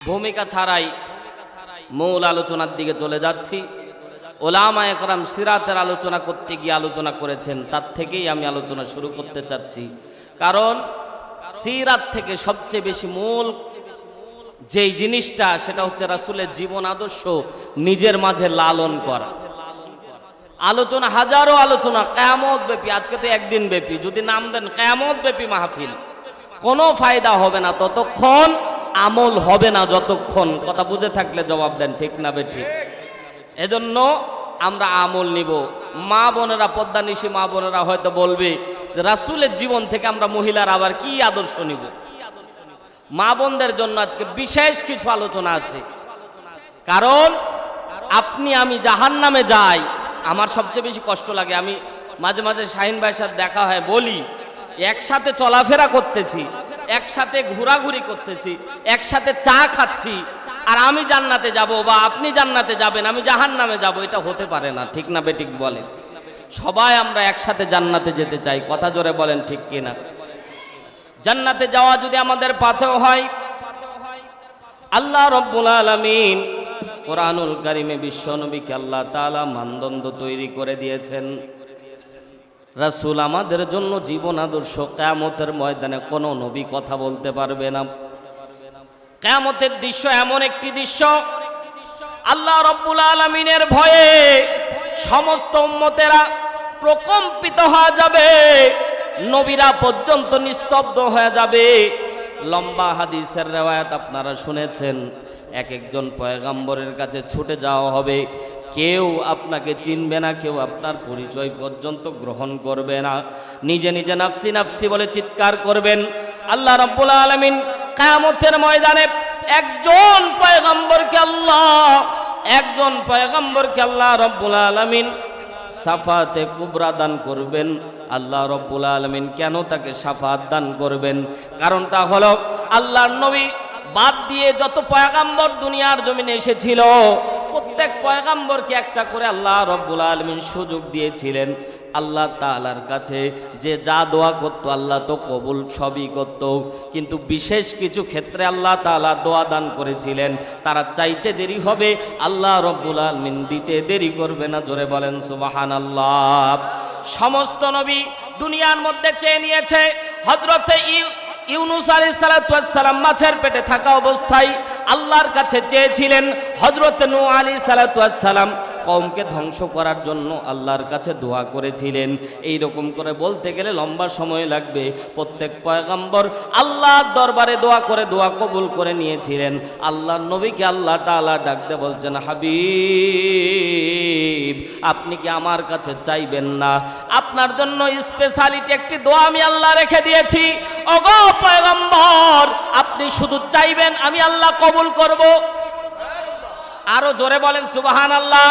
ভূমিকা ছাড়াই মূল আলোচনার দিকে চলে যাচ্ছি। ওলামায়ে কেরাম সিরাতের আলোচনা করতে গিয়ে আলোচনা করেছেন, তার থেকেই আমি আলোচনা শুরু করতে চাচ্ছি। কারণ সিরাত থেকে সবচেয়ে বেশি মূল যেই জিনিসটা, সেটা হচ্ছে রাসূলের জীবন আদর্শ নিজের মাঝে লালন করা। আলোচনা হাজারো আলোচনা কিয়ামত ব্যাপী, আজকে তো একদিন ব্যাপী, যদি নাম দেন কিয়ামত ব্যাপী মাহফিল, কোনো ফায়দা হবে না ততক্ষণ, আমল হবে না যতক্ষণ। কথা বুঝে থাকলে জবাব দেন, ঠিক না বেঠিক? এজন্য আমরা আমল নিব। মা বোনেরা, পদ্মানিশী মা বোনেরা হয়তো বলবে যে রাসূলের জীবন থেকে আমরা মহিলার আবার কি আদর্শ নিব। মা বোনদের জন্য আজকে বিশেষ কিছু আলোচনা আছে। কারণ আপনি আমি জাহান্নামে যাই, আমার সবচেয়ে বেশি কষ্ট লাগে। আমি মাঝে মাঝে শাহিন ভাইয়ের সাথে দেখা হয়, বলি একসাথে চলাফেরা করতেছি, একসাথে ঘোরাঘুরি করতেছি, একসাথে চা খাচ্ছি, আর আমি জান্নাতে যাব বা আপনি জান্নাতে যাবেন, আমি জাহান্নামে যাব, এটা হতে পারে না। ঠিক না বেঠিক বলেন? সবাই আমরা একসাথে জান্নাতে যেতে চাই, কথা জোরে বলেন, ঠিক কিনা? জান্নাতে যাওয়া যদি আমাদের পাথেও হয়, আল্লাহ রাব্বুল আলামিন কোরআনুল কারিমে বিশ্বনবীকে আল্লাহ তাআলা মানদণ্ড তৈরি করে দিয়েছেন। রাসূল আমাদের জন্য জীবন আদর্শ। কিয়ামতের ময়দানে কোনো নবী কথা বলতে পারবে না। কিয়ামতের দৃশ্য এমন একটি দৃশ্য, আল্লাহ রাব্বুল আলামিনের ভয়ে সমস্ত উম্মতেরা প্রকম্পিত হয়ে যাবে, নবীরা পর্যন্ত নিস্তব্ধ হয়ে যাবে। লম্বা হাদিসের রিওয়ায়াত আপনারা শুনেছেন, এক একজন পয়গম্বরের কাছে ছুটে যাওয়া হবে, কেউ আপনাকে চিনবে না, কেউ আপনার পরিচয় পর্যন্ত গ্রহণ করবে না। নিজে নিজে নাফসি নাফসি বলে চিৎকার করবেন। আল্লাহ রাব্বুল আলামিন কিয়ামতের ময়দানে একজন পয়গম্বরকে আল্লাহ রাব্বুল আলামিন শাফাতে কুবরা দান করবেন। আল্লাহ রাব্বুল আলামিন কেন তাকে শাফাত দান করবেন? কারণটা হলো, আল্লাহর নবী বাদ দিয়ে যত পয়গম্বর দুনিয়ার জমিনে এসেছিল, প্রত্যেক পয়গম্বরকে একটা করে আল্লাহ রাব্বুল আলামিন সুযোগ দিয়েছিলেন। আল্লাহ তাআলার কাছে যে যা দোয়া করত, আল্লাহ তো কবুল সবই করত, কিন্তু বিশেষ কিছু ক্ষেত্রে আল্লাহ তাআলা দোয়া দান করেছিলেন, তারা চাইতে দেরি হবে, আল্লাহ রাব্বুল আলামিন দিতে দেরি করবে না। জোরে বলেন সুবহানাল্লাহ। সমস্ত নবী দুনিয়ার মধ্যে চেয়ে নিয়েছে। হযরতে ইউনূস আলাইহিস সালাতু ওয়াস সালাম মাছের পেটে থাকা অবস্থায় আল্লাহর কাছে চেয়েছিলেন। হযরতে নূহ আলাইহিস সালাতু ওয়াস সালাম কওমকে ধ্বংস করার জন্য আল্লাহর কাছে দোয়া করেছিলেন। এই রকম করে বলতে গেলে লম্বা সময় লাগবে। প্রত্যেক পয়গম্বর আল্লাহর দরবারে দোয়া করে দোয়া কবুল করে নিয়েছিলেন। আল্লাহর নবীকে আল্লাহ তাআলা ডাকতে বলছেন, হাবিব, আপনি কি আমার কাছে চাইবেন না? আপনার জন্য স্পেশালিটি একটি দোয়া আমি আল্লাহ রেখে দিয়েছি। ওগো পয়গম্বর, আপনি শুধু চাইবেন, আমি আল্লাহ কবুল করব। আরো জোরে বলেন সুবহানাল্লাহ।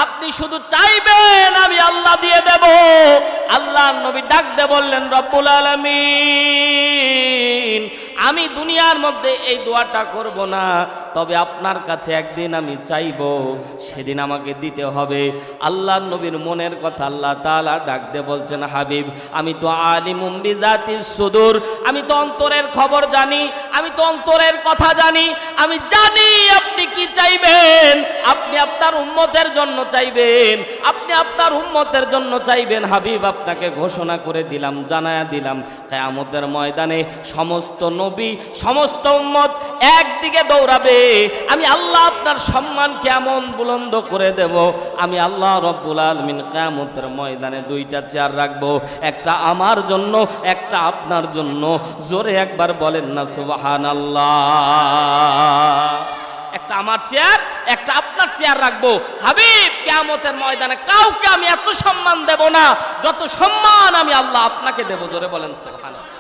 আপনি শুধু চাইবেন, আমি আল্লাহ দিয়ে দেব। আল্লাহর নবী ডাক দিয়ে বললেন, রব্বুল আলামিন, আমি দুনিয়ার মধ্যে এই দোয়াটা করব না, তবে আপনার কাছে একদিন আমি চাইব, সেদিন আমাকে দিতে হবে। আল্লাহর নবীর মনের কথা আল্লাহ তাআলা ডাক দিয়ে বলছেন, হাবিব, আমি তো আলিমুম বিযাতিস সুদূর, আমি তো অন্তরের খবর জানি, আমি তো অন্তরের কথা জানি, আমি জানি আপনি কি চাইবেন। আপনি আপনার উম্মতের জন্য চাইবেন, আপনি আপনার উম্মতের জন্য চাইবেন। হাবিব, আপনাকে ঘোষণা করে দিলাম, জানায়া দিলাম, কিয়ামতের ময়দানে সমস্ত নবী, সমস্ত উম্মত একদিকে দৌড়াবে। আমি আল্লাহ আপনার সম্মান কেমন বুলন্দ করে দেব। আমি আল্লাহ রাব্বুল আলামিন কিয়ামতের ময়দানে দুইটা চেয়ার রাখবো, একটা আমার জন্য, একটা আপনার জন্য। জোরে একবার বলেন না সুবহানাল্লাহ। একটা আমার চেয়ার, একটা আপনার চেয়ার রাখবো। হাবিব, কিয়ামতের ময়দানে কাউকে আমি এত সম্মান দেব না যত সম্মান আমি আল্লাহ আপনাকে দেব। জোরে বলেন সুবহানাল্লাহ।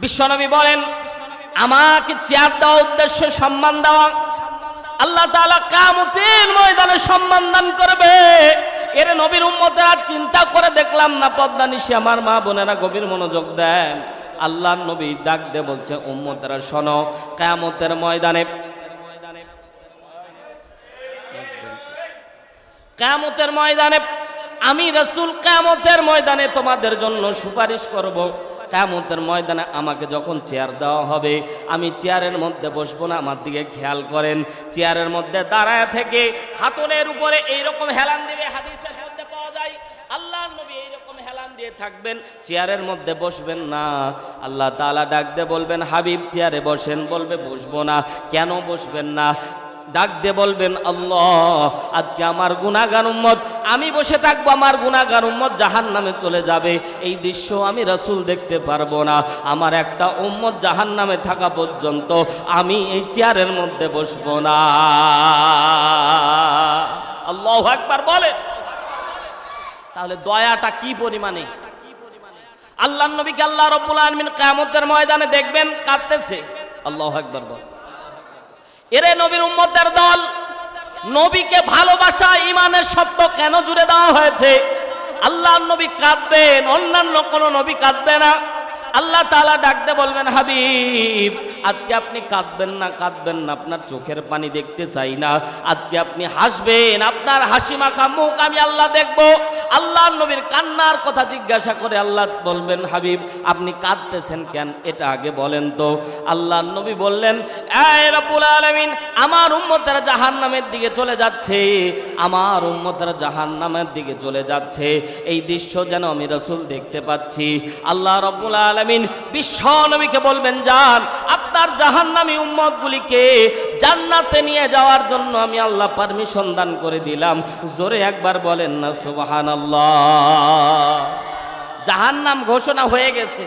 বিশ্বনবী বলেন, আমাকে চেয়ার দেওয়া উদ্দেশ্য সম্মান দেওয়া। আল্লাহ তাআলা কিয়ামতের ময়দানে সম্মান দান করবে। এর নবীর উম্মতেরা চিন্তা করে দেখলাম না। পদ্মানিশী আমার মা বোনেরা গভীর মনোযোগ দেন। আল্লাহর নবী ডাক দিয়ে বলছে, উম্মতেরা শোনো, কিয়ামতের ময়দানে আমি রাসূল কিয়ামতের ময়দানে তোমাদের জন্য সুপারিশ করব। কিয়ামতের ময়দানে আমাকে যখন চেয়ার দেওয়া হবে, আমি চেয়ারের মধ্যে বসবো না। আমার দিকে খেয়াল করেন, চেয়ারের মধ্যে দাঁড়ায় থেকে হাতলের উপরে এইরকম হেলান দিবে, হাদিসের মধ্যে পাওয়া যায়। আল্লাহর নবী এইরকম হেলান দিয়ে থাকবেন, চেয়ারের মধ্যে বসবেন না। আল্লাহ তাআলা ডাক দিয়ে বলবেন, হাবিব চেয়ারে বসেন। বলবে বসবো না। কেন বসবেন না? ডাক দিয়ে বলবেন, আল্লাহ আজকে আমার গুনাহগার উম্মত, আমি বসে থাকবো, আমার গুনাহগার উম্মত জাহান্নামে চলে যাবে। এই দৃশ্য আমি রাসূল দেখতে পারবো না। আমার একটা উম্মত জাহান্নামে থাকা পর্যন্ত আমি এই চেয়ারের মধ্যে বসবো না। আল্লাহু আকবার বলে। তাহলে দয়াটা কি পরিমাণে! আল্লাহর নবীকে আল্লাহ রাব্বুল আলামিন কিয়ামতের ময়দানে দেখবেন কাঁদতেছে। আল্লাহু আকবার বল। এরে নবীর উম্মতের দল, নবীকে ভালোবাসা ইমানের সত্য কেন জুড়ে দেওয়া হয়েছে? আল্লাহর নবী কাঁদবেন, অন্যান্য কোনো নবী কাঁদবে না। আল্লাহ তাআলা ডাকতে বলবেন, হাবিব আজকে আপনি কাঁদবেন না, কাঁদবেন না, আপনার চোখের পানি দেখতে চাই না। আজকে আপনি হাসবেন, আপনার হাসি মাখা মুখ আমি আল্লাহ দেখব। আল্লাহর নবীর কান্নার কথা জিজ্ঞাসা করে আল্লাহ বলবেন, হাবিব আপনি কাঁদতেছেন কেন, এটা আগে বলেন তো। আল্লাহর নবী বললেন, এ রব্বুল আলামিন, আমার উম্মতেরা জাহান্নামের দিকে চলে যাচ্ছে, আমার উম্মতেরা জাহান্নামের দিকে চলে যাচ্ছে। এই দৃশ্য যেন আমি রাসূল দেখতে পাচ্ছি। আল্লাহ রাব্বুল আলামিন বিশ্ব নবীকে বলবেন, যান আপনার জাহান্নামী উম্মতগুলিকে জান্নাতে নিয়ে যাওয়ার জন্য আমি আল্লাহ পারমিশন দান করে দিলাম। জোরে একবার বলেন না সুবহানাল্লাহ। জাহান্নাম ঘোষণা হয়ে গেছে,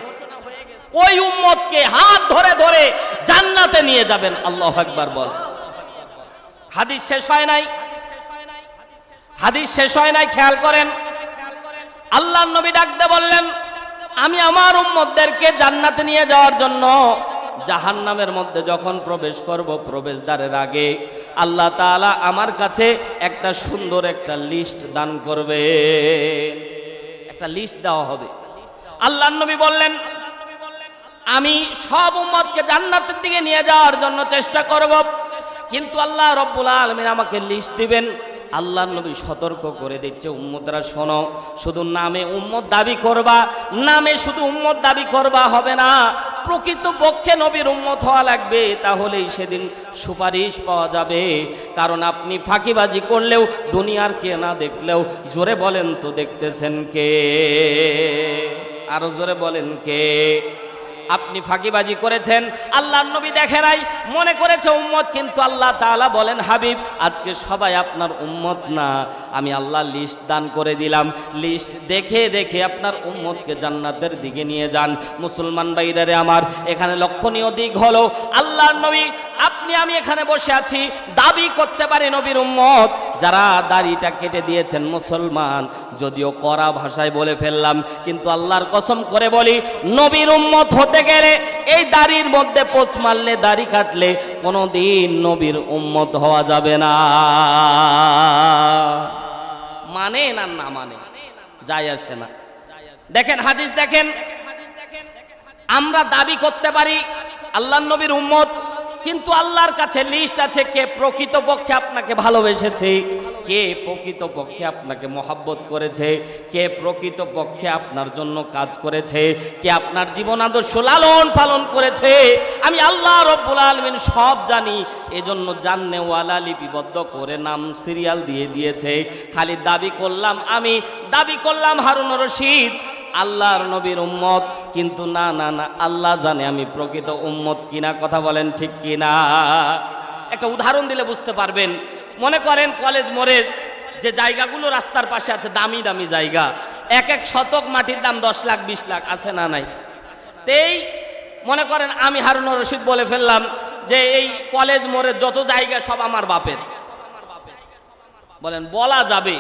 ওই উম্মতকে হাত ধরে ধরে জান্নাতে নিয়ে যাবেন। আল্লাহু আকবার বল। হাদিস শেষ হয় নাই, হাদিস শেষ হয় নাই, খেয়াল করেন। আল্লাহর নবী ডাকতে বললেন, আমি আমার উম্মতদেরকে জান্নাতে নিয়ে যাওয়ার জন্য জাহান্নামের মধ্যে যখন প্রবেশ করব, প্রবেশদ্বারের আগে আল্লাহ তাআলা আমার কাছে একটা সুন্দর একটা লিস্ট দান করবে, একটা লিস্ট দেওয়া হবে। আল্লাহর নবী বললেন, আমি সব উম্মতকে জান্নাতের দিকে নিয়ে যাওয়ার জন্য চেষ্টা করব, কিন্তু আল্লাহ রাব্বুল আলামিন আমাকে লিস্ট দিবেন। আল্লাহর নবী সতর্ক করে দিচ্ছে, উম্মতরা শোনো, শুধু নামে উম্মত দাবি করবা, নামে শুধু উম্মত দাবি করবা হবে না, প্রকৃত পক্ষে নবীর উম্মত হওয়া লাগবে, তাহলেই সেদিন সুপারিশ পাওয়া যাবে। কারণ আপনি ফাঁকিবাজি করলেও, দুনিয়ার কে না দেখলেও, জোরে বলেন তো দেখতেছেন কে? আরো জোরে বলেন কে? আপনি ফাঁকিবাজি করেছেন, আল্লাহর নবী দেখে নাই, মনে করেছে উম্মত, কিন্তু আল্লাহ তাআলা বলেন, হাবিব আজকে সবাই আপনার উম্মত না, আমি আল্লাহ লিস্ট দান করে দিলাম। লিস্ট দেখে দেখে আপনার উম্মতকে জান্নাতের দিকে নিয়ে যান। মুসলমান ভাইরা আমার, এখানে লক্ষণীয় দিক হলো, আল্লাহর নবী আপনি আমি এখানে বসে আছি, দাবি করতে পারি নবীর উম্মত। যারা দাড়িটা কেটে দিয়েছেন মুসলমান, যদিও কড়া ভাষায় বলে ফেললাম, কিন্তু আল্লাহর কসম করে বলি, নবীর উম্মত হতে গেলে এই দাড়ির মধ্যে পোঁচ মারলে, দাড়ি কাটলে কোনোদিন নবীর উম্মত হওয়া যাবে না। মানে না না মানে যায় আসে না। দেখেন হাদিস দেখেন, আমরা দাবি করতে পারি আল্লাহর নবীর উম্মত, কিন্তু আল্লাহর কাছে লিস্ট আছে, কে প্রকৃতপক্ষে আপনাকে ভালোবেসেছে, কে প্রকৃতপক্ষে আপনাকে মহব্বত করেছে, কে প্রকৃতপক্ষে আপনার জন্য কাজ করেছে, কে আপনার জীবন আদর্শ লালন পালন করেছে। আমি আল্লাহ রাব্বুল আলামিন সব জানি, এজন্য জান্নেওয়ালা লিপিবদ্ধ করে নাম সিরিয়াল দিয়ে দিয়েছে। খালি দাবি করলাম, আমি দাবি করলাম হারুন রশিদ আল্লাহর নবীর উম্মত, কিন্তু না না না, আল্লাহ জানে আমি প্রকৃত উম্মত কিনা। কথা বলেন ঠিক কিনা? একটা উদাহরণ দিলে বুঝতে পারবেন। মনে করেন কলেজ মোড়ের যে জায়গাগুলো রাস্তার পাশে আছে, দামি দামি জায়গা, এক এক শতক মাটির দাম 10 লাখ 20 লাখ, আছে না নাই? তেই মনে করেন আমি হারুন রশিদ বলে ফেললাম যে এই কলেজ মোড়ের যত জায়গা সব আমার বাপের। বলেন বলা যাবে?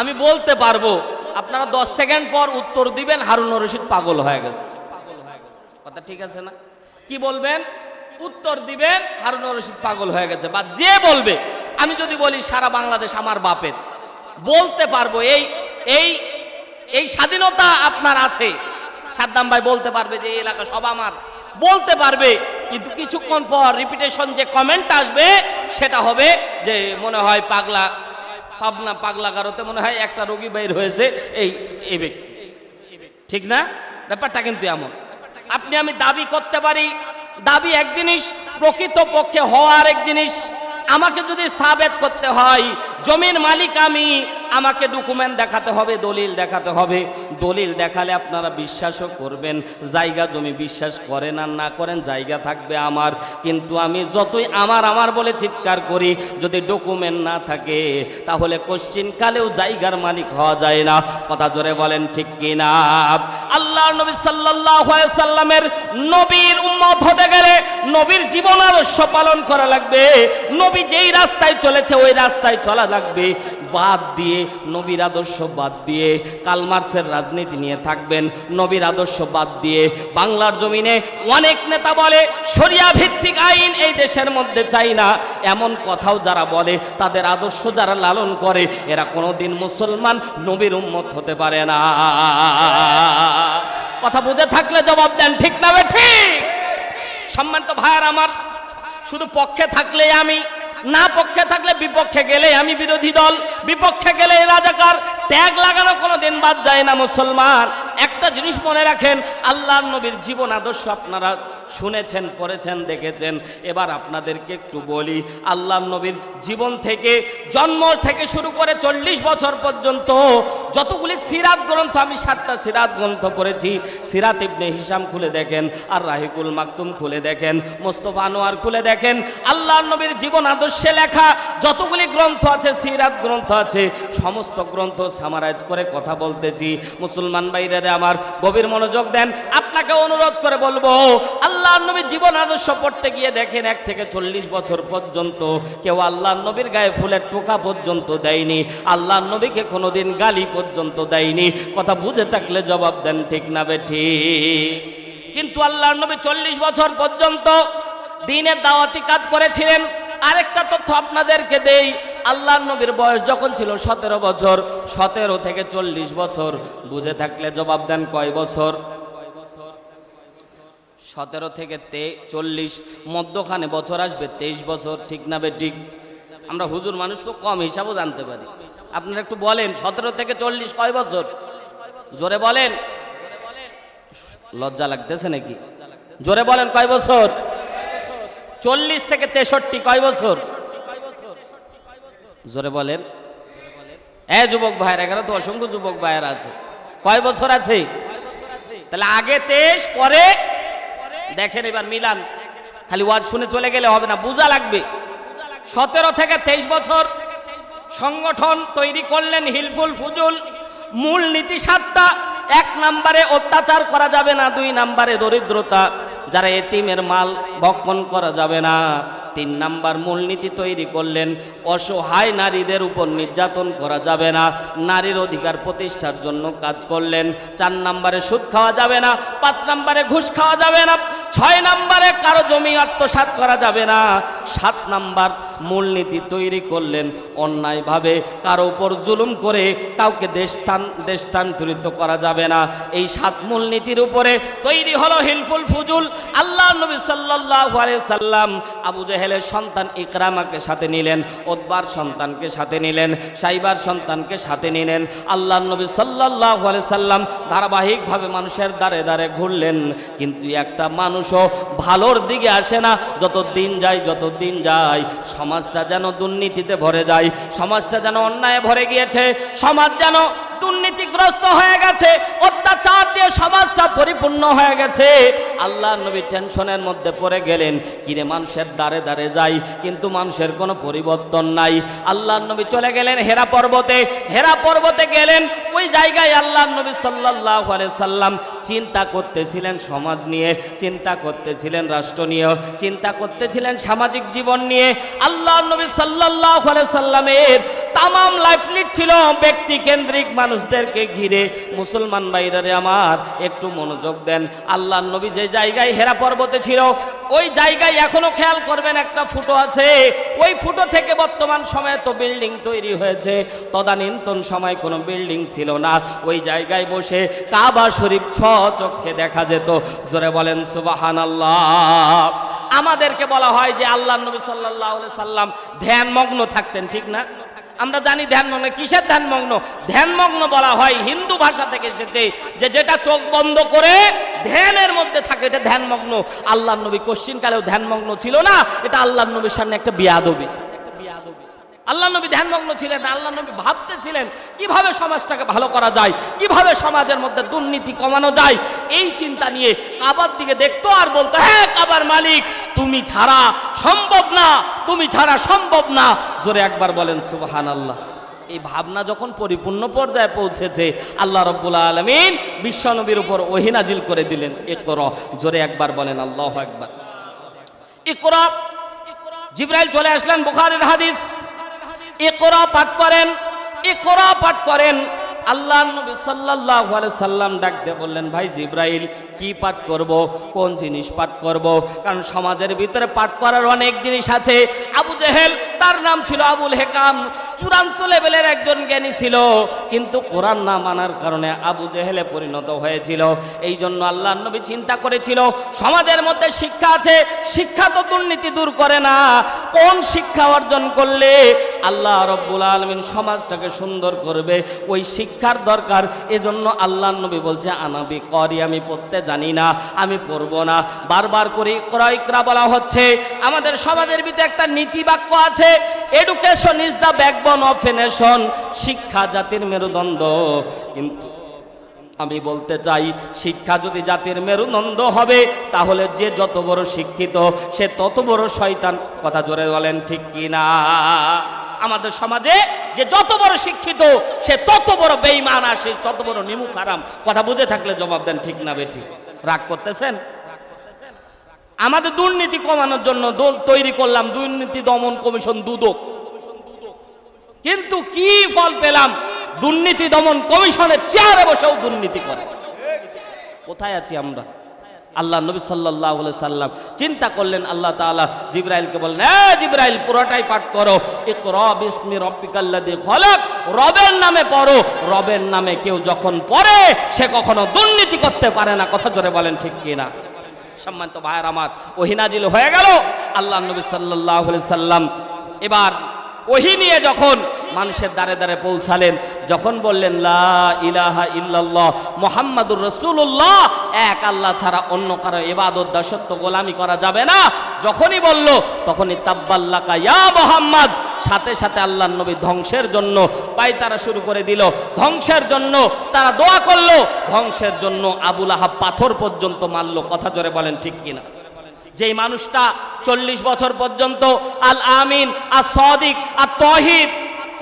আমি বলতে পারবো, আপনারা 10 সেকেন্ড পর উত্তর দিবেন হারুন রশিদ পাগল হয়ে গেছে। কথা ঠিক আছে না? কি বলবেন? উত্তর দিবেন হারুন রশিদ পাগল হয়ে গেছে। বা যে বলবে, আমি যদি বলি সারা বাংলাদেশ আমার বাপের, বলতে পারবো। এই এই এই স্বাধীনতা আপনার আছে। সাদ্দাম ভাই বলতে পারবে যে এই এলাকা সব আমার, বলতে পারবে, কিন্তু কিছুক্ষণ পর রিপিটেশন যে কমেন্ট আসবে সেটা হবে যে মনে হয় পাগলা, পাবনা পাগলাগারোতে মনে হয় একটা রোগী বের হয়েছে এই ব্যক্তি। ঠিক না? ব্যাপারটা কিন্তু এমন। আপনি আমি দাবি করতে পারি, দাবি এক জিনিস, প্রকৃত পক্ষে হওয়ার এক জিনিস। আমাকে যদি সাবেত করতে হয় জমির মালিক আমি, আমাকে ডকুমেন্ট দেখাতে হবে, দলিল দেখাতে হবে। দলিল দেখালে আপনারা বিশ্বাসও করবেন। জায়গা জমি বিশ্বাস করেন আর না করেন, জায়গা থাকবে আমার, কিন্তু আমি যতই আমার বলে চিৎকার করি, যদি ডকুমেন্ট না থাকে তাহলে কোশ্চিন কালেও জায়গার মালিক হওয়া যায় না। কথা জোরে বলেন ঠিক কিনা? আল্লাহর নবী সাল্লাল্লাহু আলাইহি সাল্লামের নবীর উম্মত হতে গেলে নবীর জীবন আদর্শ পালন করা লাগবে। নবী যেই রাস্তায় চলেছে ওই রাস্তায় চলা লাগবে। বাদ দিয়ে নবীর আদর্শ বাদ দিয়ে কালমার্সের রাজনীতি নিয়ে থাকবেন, নবীর আদর্শ বাদ দিয়ে বাংলার জমিনে অনেক নেতা বলে শরিয়া ভিত্তিক আইন এই দেশের মধ্যে চাই না, এমন কথাও যারা বলে, তাদের আদর্শ যারা লালন করে, এরা কোনোদিন মুসলমান নবীর উম্মত হতে পারে না। কথা বুঝে থাকলে জবাব দেন, ঠিক না ঠিক? সম্মানিত ভাইয়ার আমার, শুধু পক্ষে থাকলে আমি, না পক্ষে থাকলে বিপক্ষে গেলে আমি বিরোধী দল, বিপক্ষে গেলে রাজাকার, ট্যাগ লাগানো কোনো দিন বাদ যায় না মুসলমান। একটা জিনিস মনে রাখেন, আল্লাহর নবীর জীবন আদর্শ আপনারা শুনেছেন, পড়েছেন, দেখেছেন। এবার আপনাদেরকে একটু বলি, আল্লাহর নবীর জীবন থেকে, জন্ম থেকে শুরু করে 40 বছর পর্যন্ত যতগুলি সিরাত গ্রন্থ, আমি 7টা সিরাত গ্রন্থ পড়েছি। সিরাত ইবনে হিশাম খুলে দেখেন, আর রাহিকুল মাকতুম খুলে দেখেন, মোস্তফা আনোয়ার খুলে দেখেন। আল্লাহর নবীর জীবন আদর্শে লেখা যতগুলি গ্রন্থ আছে, সিরাত গ্রন্থ আছে, সমস্ত গ্রন্থ সামারাইজ করে কথা বলতেছি। মুসলমান ভাইরা আমার গভীর মনোযোগ দেন। আপনাকে অনুরোধ করে বলবো, আল্লাহর নবীর জীবন আদর্শ পড়তে গিয়ে দেখেন 1 থেকে 40 বছর পর্যন্ত কেউ আল্লাহর নবীর গায়ে ফুলের টোকা পর্যন্ত দেয়নি, আল্লাহর নবীকে কোনোদিন গালি পর্যন্ত দেয়নি। কথা বুঝে থাকলে জবাব দেন, ঠিক না বেঠিক? কিন্তু আল্লাহর নবী 40 বছর পর্যন্ত দ্বীনের দাওয়াতি কাজ করেছিলেন। আরেকটা তথ্য আপনাদেরকে দেই, আল্লাহর নবীর বয়স যখন ছিল 17 বছর, 17 থেকে 40 বছর, বুঝে থাকলে জবাব দেন কয় বছর? 17 থেকে 40, মধ্যখানে বছর আসবে 23 বছর, ঠিক না বেঠিক? আমরা হুজুর মানুষ তো কম হিসাবও জানতে পারি। আপনারা একটু বলেন 17 থেকে 40 কয় বছর? জোরে বলেন। লজ্জা লাগতেছে নাকি? জোরে বলেন কয় বছর? 40 থেকে 63 কয় বছর? জোরে বলেন। যুবক ভাইয়ের, এখানে তো অসংখ্য যুবক ভাইয়ের আছে, কয় বছর আছে? তাহলে আগে 23, পরে দেখেন, এবার মিলান। খালি ওয়াজ শুনে চলে গেলে হবে না, বোঝা লাগবে। 17 থেকে 23 বছর সংগঠন তৈরি করলেন হিলফুল ফুজুল। মূল নীতি 7টা। 1 নম্বরে অত্যাচার করা যাবে না, 2 নম্বরে দরিদ্রতা, যারা এতিমের মাল ভক্ষণ করা যাবে না। 3 নাম্বার মূলনীতি তৈরি করলেন, অসহায় নারীদের উপর নির্যাতন করা যাবে না, নারীর অধিকার প্রতিষ্ঠার জন্য কাজ করলেন। 4 নাম্বারে সুদ খাওয়া যাবে না, 5 নাম্বারে ঘুষ খাওয়া যাবে না, 6 নাম্বারে কারো জমি আত্মসাৎ করা যাবে না। 7 নাম্বার মূলনীতি তৈরি করলেন, অন্যায়ভাবে কারো উপর জুলুম করে কাউকে দেশান্তরিত করা যাবে না। এই 7 মূলনীতির উপরে তৈরি হলো হিলফুল ফুজুল। আল্লাহ নবী সাল্লাল্লাহু আলাইহি সাল্লাম আবু জেহেলের সন্তান ইকরামাকে সাথে নিলেন, উতবার সন্তানকে সাথে নিলেন, সাইবার সন্তানকে সাথে নিলেন। আল্লাহ নবী সাল্লাল্লাহু আলাইহি সাল্লাম ধারাবাহিকভাবে মানুষের দ্বারে দ্বারে ঘুরলেন, কিন্তু একটা মানুষও ভালোর দিকে আসে না। যত দিন যায় সমাজটা যেন দুর্নীতিতে ভরে যায়, সমাজটা যেন অন্যায় ভরে গিয়েছে, সমাজ যেন দুর্নীতিগ্রস্ত হয়ে গেছে, অত্যাচার দিয়ে সমাজটা পরিপূর্ণ হয়ে গেছে। আল্লাহ নবী টেনশনের মধ্যে পড়ে গেলেন, কিরে মানুষের দ্বারে দ্বারে যাই কিন্তু মানুষের কোনো পরিবর্তন নাই। আল্লাহ নবী চলে গেলেন হেরা পর্বতে। হেরা পর্বতে গেলেন, ওই জায়গায় আল্লাহ নবী সাল্লাল্লাহু আলাইহি সাল্লাম চিন্তা করতেছিলেন সমাজ নিয়ে, চিন্তা করতেছিলেন রাষ্ট্র নিয়ে, চিন্তা করতেছিলেন সামাজিক জীবন নিয়ে। আল্লাহ নবী সাল্লাল্লাহু আলাইহি সাল্লামের তামাম লাইফলিড ছিল ব্যক্তি কেন্দ্রিক, মানুষদেরকে ঘিরে। মুসলমান ভাইরারে আমার, একটু মনোযোগ দেন। আল্লাহ নবী যে জায়গায় হেরা পর্বতে ছিল, ওই জায়গায় এখনো খেয়াল করবেন একটা ফুটো আছে। ওই ফুটো থেকে বর্তমান সময়ে তো বিল্ডিং তৈরি হয়েছে, তদানীন্তন সময় কোনো বিল্ডিং ছিল না। ওই জায়গায় বসে কাবা শরীফ চক্ষে দেখা যেত। জোরে বলেন সুবহানাল্লাহ। আমাদেরকে বলা হয় যে আল্লাহ নবী সাল্লাল্লাহু আলাইহি সাল্লাম ধ্যানমগ্ন থাকতেন, ঠিক না? আমরা জানি ধ্যানমগ্ন, কিসের ধ্যানমগ্ন? ধ্যানমগ্ন বলা হয় হিন্দু ভাষা থেকে এসেছে, যে যেটা চোখ বন্ধ করে ধ্যানের মধ্যে থাকে, এটা ধ্যানমগ্ন। আল্লাহর নবী কোশ্চিন কালেও ধ্যানমগ্ন ছিল না, এটা আল্লাহর নবীর সামনে একটা বিয়াদবি। আল্লাহ নবী ধ্যানমগ্ন ছিলেন, আল্লাহ নবী ভাবতেছিলেন কিভাবে সমাজটাকে ভালো করা যায়, কিভাবে সমাজের মধ্যে দুর্নীতি কমানো যায়। এই চিন্তা নিয়ে কাবার দিকে দেখতো আর বলতো, হ্যাঁ কাবার মালিক তুমি ছাড়া সম্ভব না, তুমি ছাড়া সম্ভব না। জোরে একবার বলেন সুবহানাল্লাহ। এই ভাবনা যখন পরিপূর্ণ পর্যায়ে পৌঁছেছে, আল্লাহ রাব্বুল আলামিন বিশ্বনবীর উপর ওহী নাজিল করে দিলেন, ইকরা। জোরে একবার বলেন আল্লাহু আকবার। ইকরা, জিবরাইল চলে আসলেন, বুখারীর হাদিস। ইকরা পাঠ করেন, ইকরা পাঠ করেন। আল্লাহর নবী সাল্লাল্লাহু আলাইহি সাল্লাম ডাক দিয়ে বললেন, ভাই জিবরাইল কি পাঠ করব, কোন জিনিস পাঠ করব? কারণ সমাজের ভিতরে পাঠ করার অনেক জিনিস আছে। আবু জেহেল, তার নাম ছিল আবুল হেকাম, চূড়ান্ত লেভেলের একজন জ্ঞানী ছিল, কিন্তু কোরআন না মানার কারণে আবু জেহেলে পরিণত হয়েছিল। এই জন্য আল্লাহর নবী চিন্তা করেছিল, সমাজের মধ্যে শিক্ষা আছে, শিক্ষা তো দুর্নীতি দূর করে না, কোন শিক্ষা অর্জন করলে আল্লাহ রাব্বুল আলামিন সমাজটাকে সুন্দর করবে, ওই শিক্ষার দরকার। এজন্য আল্লাহর নবী বলছে, আনাবি করি, আমি পড়তে জানি না, আমি পড়বো না। বারবার করে ইকরা ইকরা বলা হচ্ছে। আমাদের সমাজের ভিতরে একটা নীতি বাক্য আছে, education is the backbone of a nation, শিক্ষা জাতির মেরুদণ্ড। কিন্তু আমি বলতে চাই, শিক্ষা যদি জাতির মেরুদণ্ড হবে, তাহলে যে যত বড় শিক্ষিত সে তত বড় শয়তান। কথা জোরে বলেন ঠিক কি না? আমাদের সমাজে যে যত বড় শিক্ষিত সে তত বড় বেঈমান, আর সে তত বড় নিমুখ হারাম। কথা বুঝে থাকলে জবাব দেন, ঠিক না বেঠিক? রাগ করতেছেন? আমাদের দুর্নীতি কমানোর জন্য তৈরি করলাম দুর্নীতি দমন কমিশন, দুদক, কিন্তু কি ফল পেলাম? দুর্নীতি দমন কমিশনের চেয়ারে বসেও দুর্নীতি করে। কোথায় আছি আমরা? আল্লাহ নবী সাল্লাল্লাহু আলাইহি সাল্লাম চিন্তা করলেন, আল্লাহ তাআলা জিবরাইলকে বললেন, জিবরাইল পুরোটাই পাঠ করো, ইকরা বিসমি রাব্বিকাল্লাযী খলাক, রবের নামে পড়ো। রবের নামে কেউ যখন পড়ে সে কখনো দুর্নীতি করতে পারে না। কথা জোরে বলেন ঠিক কি না? সম্মানিত ভাইয়ের আমার, ওহী নাজিল হয়ে গেল। আল্লাহ নবী সাল্লাল্লাহু আলাইহি সাল্লাম এবার ওহী নিয়ে যখন মানুষের দ্বারে দ্বারে পৌঁছালেন, যখন বললেন লা ইলাহা ইল্লাল্লাহ মুহাম্মাদুর রাসূলুল্লাহ, এক আল্লাহ ছাড়া অন্য কারো ইবাদত দাসত্ব গোলামি করা যাবে না, যখনই বলল তখনই তাব্বাল্লাকা ইয়া মুহাম্মদ, সাথে সাথে আল্লাহর নবী ধ্বংসের জন্য পায়তারা শুরু করে দিল। ধ্বংসের জন্য তারা দোয়া করলো, ধ্বংসের জন্য আবু লাহাব পাথর পর্যন্ত মারলো। কথা জোরে বলেন ঠিক কিনা? যেই মানুষটা 40 বছর পর্যন্ত আল আমিন, আর সাদিক, আর তাহির,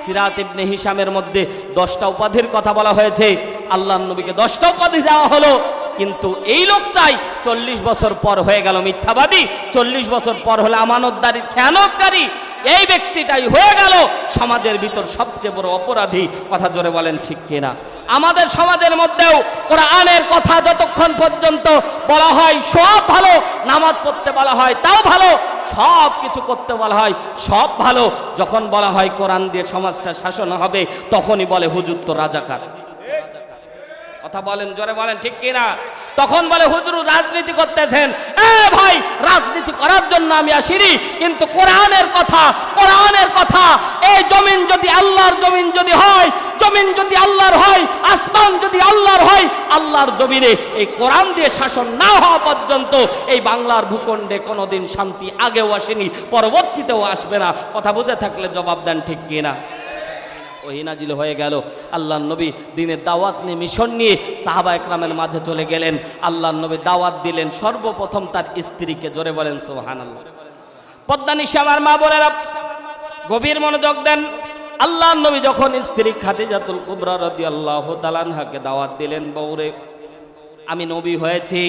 সিরাত ইবনে হিশামের মধ্যে 10টা উপাধির কথা বলা হয়েছে, আল্লাহর নবীকে 10টা উপাধি দেওয়া হলো, কিন্তু এই লোকটাই 40 বছর পর হয়ে গেল মিথ্যাবাদী, 40 বছর পর হলে আমানতদারি, খেয়ানতকারী। এই ব্যক্তিটাই হয়ে গেল সমাজের ভিতর সবচেয়ে বড় অপরাধী। কথা জোরে বলেন ঠিক কিনা? আমাদের সমাজের মধ্যেও কোরআনের কথা যতক্ষণ পর্যন্ত বলা হয় সব ভালো, নামাজ পড়তে বলা হয় তাও ভালো, সব কিছু করতে বলা হয় সব ভালো, যখন বলা হয় কোরআন দিয়ে সমাজটা শাসন হবে, তখনই বলে হুজুর তো রাজাকার। কথা বলেন, জোরে বলেন ঠিক কিনা? তখন বলে হুজুর রাজনীতি করতেছেন। ভাই, রাজনীতি করার জন্য আমি আসিনি, কিন্তু কোরআনের কথা, কোরআনের কথা, এই জমিন যদি আল্লাহর জমিন যদি হয়, জমিন যদি আল্লাহর হয়, আসমান যদি আল্লাহর হয়, আল্লাহর জমিনে এই কোরআন দিয়ে শাসন না হওয়া পর্যন্ত এই বাংলার ভূখণ্ডে কোনোদিন শান্তি আগেও আসেনি, পরবর্তীতেও আসবে না। কথা বুঝে থাকলে জবাব দেন ঠিক কিনা? ওহী নাজিল হয়ে গেল। আল্লাহর নবী দিনের দাওয়াত নিয়ে, মিশন নিয়ে সাহাবা একরামের মাঝে চলে গেলেন। আল্লাহর নবী দাওয়াত দিলেন সর্বপ্রথম তার স্ত্রীকে। জোরে বলেন সুবহানাল্লাহ। পদ্মানিশা আমার মা বোনেরা গভীর মনোযোগ দেন। আল্লাহর নবী যখন স্ত্রী খাদিজাতুল কুবরা রাদিয়াল্লাহু তাআলা আনহাকে দাওয়াত দিলেন, বউরে আমি নবী হয়েছি,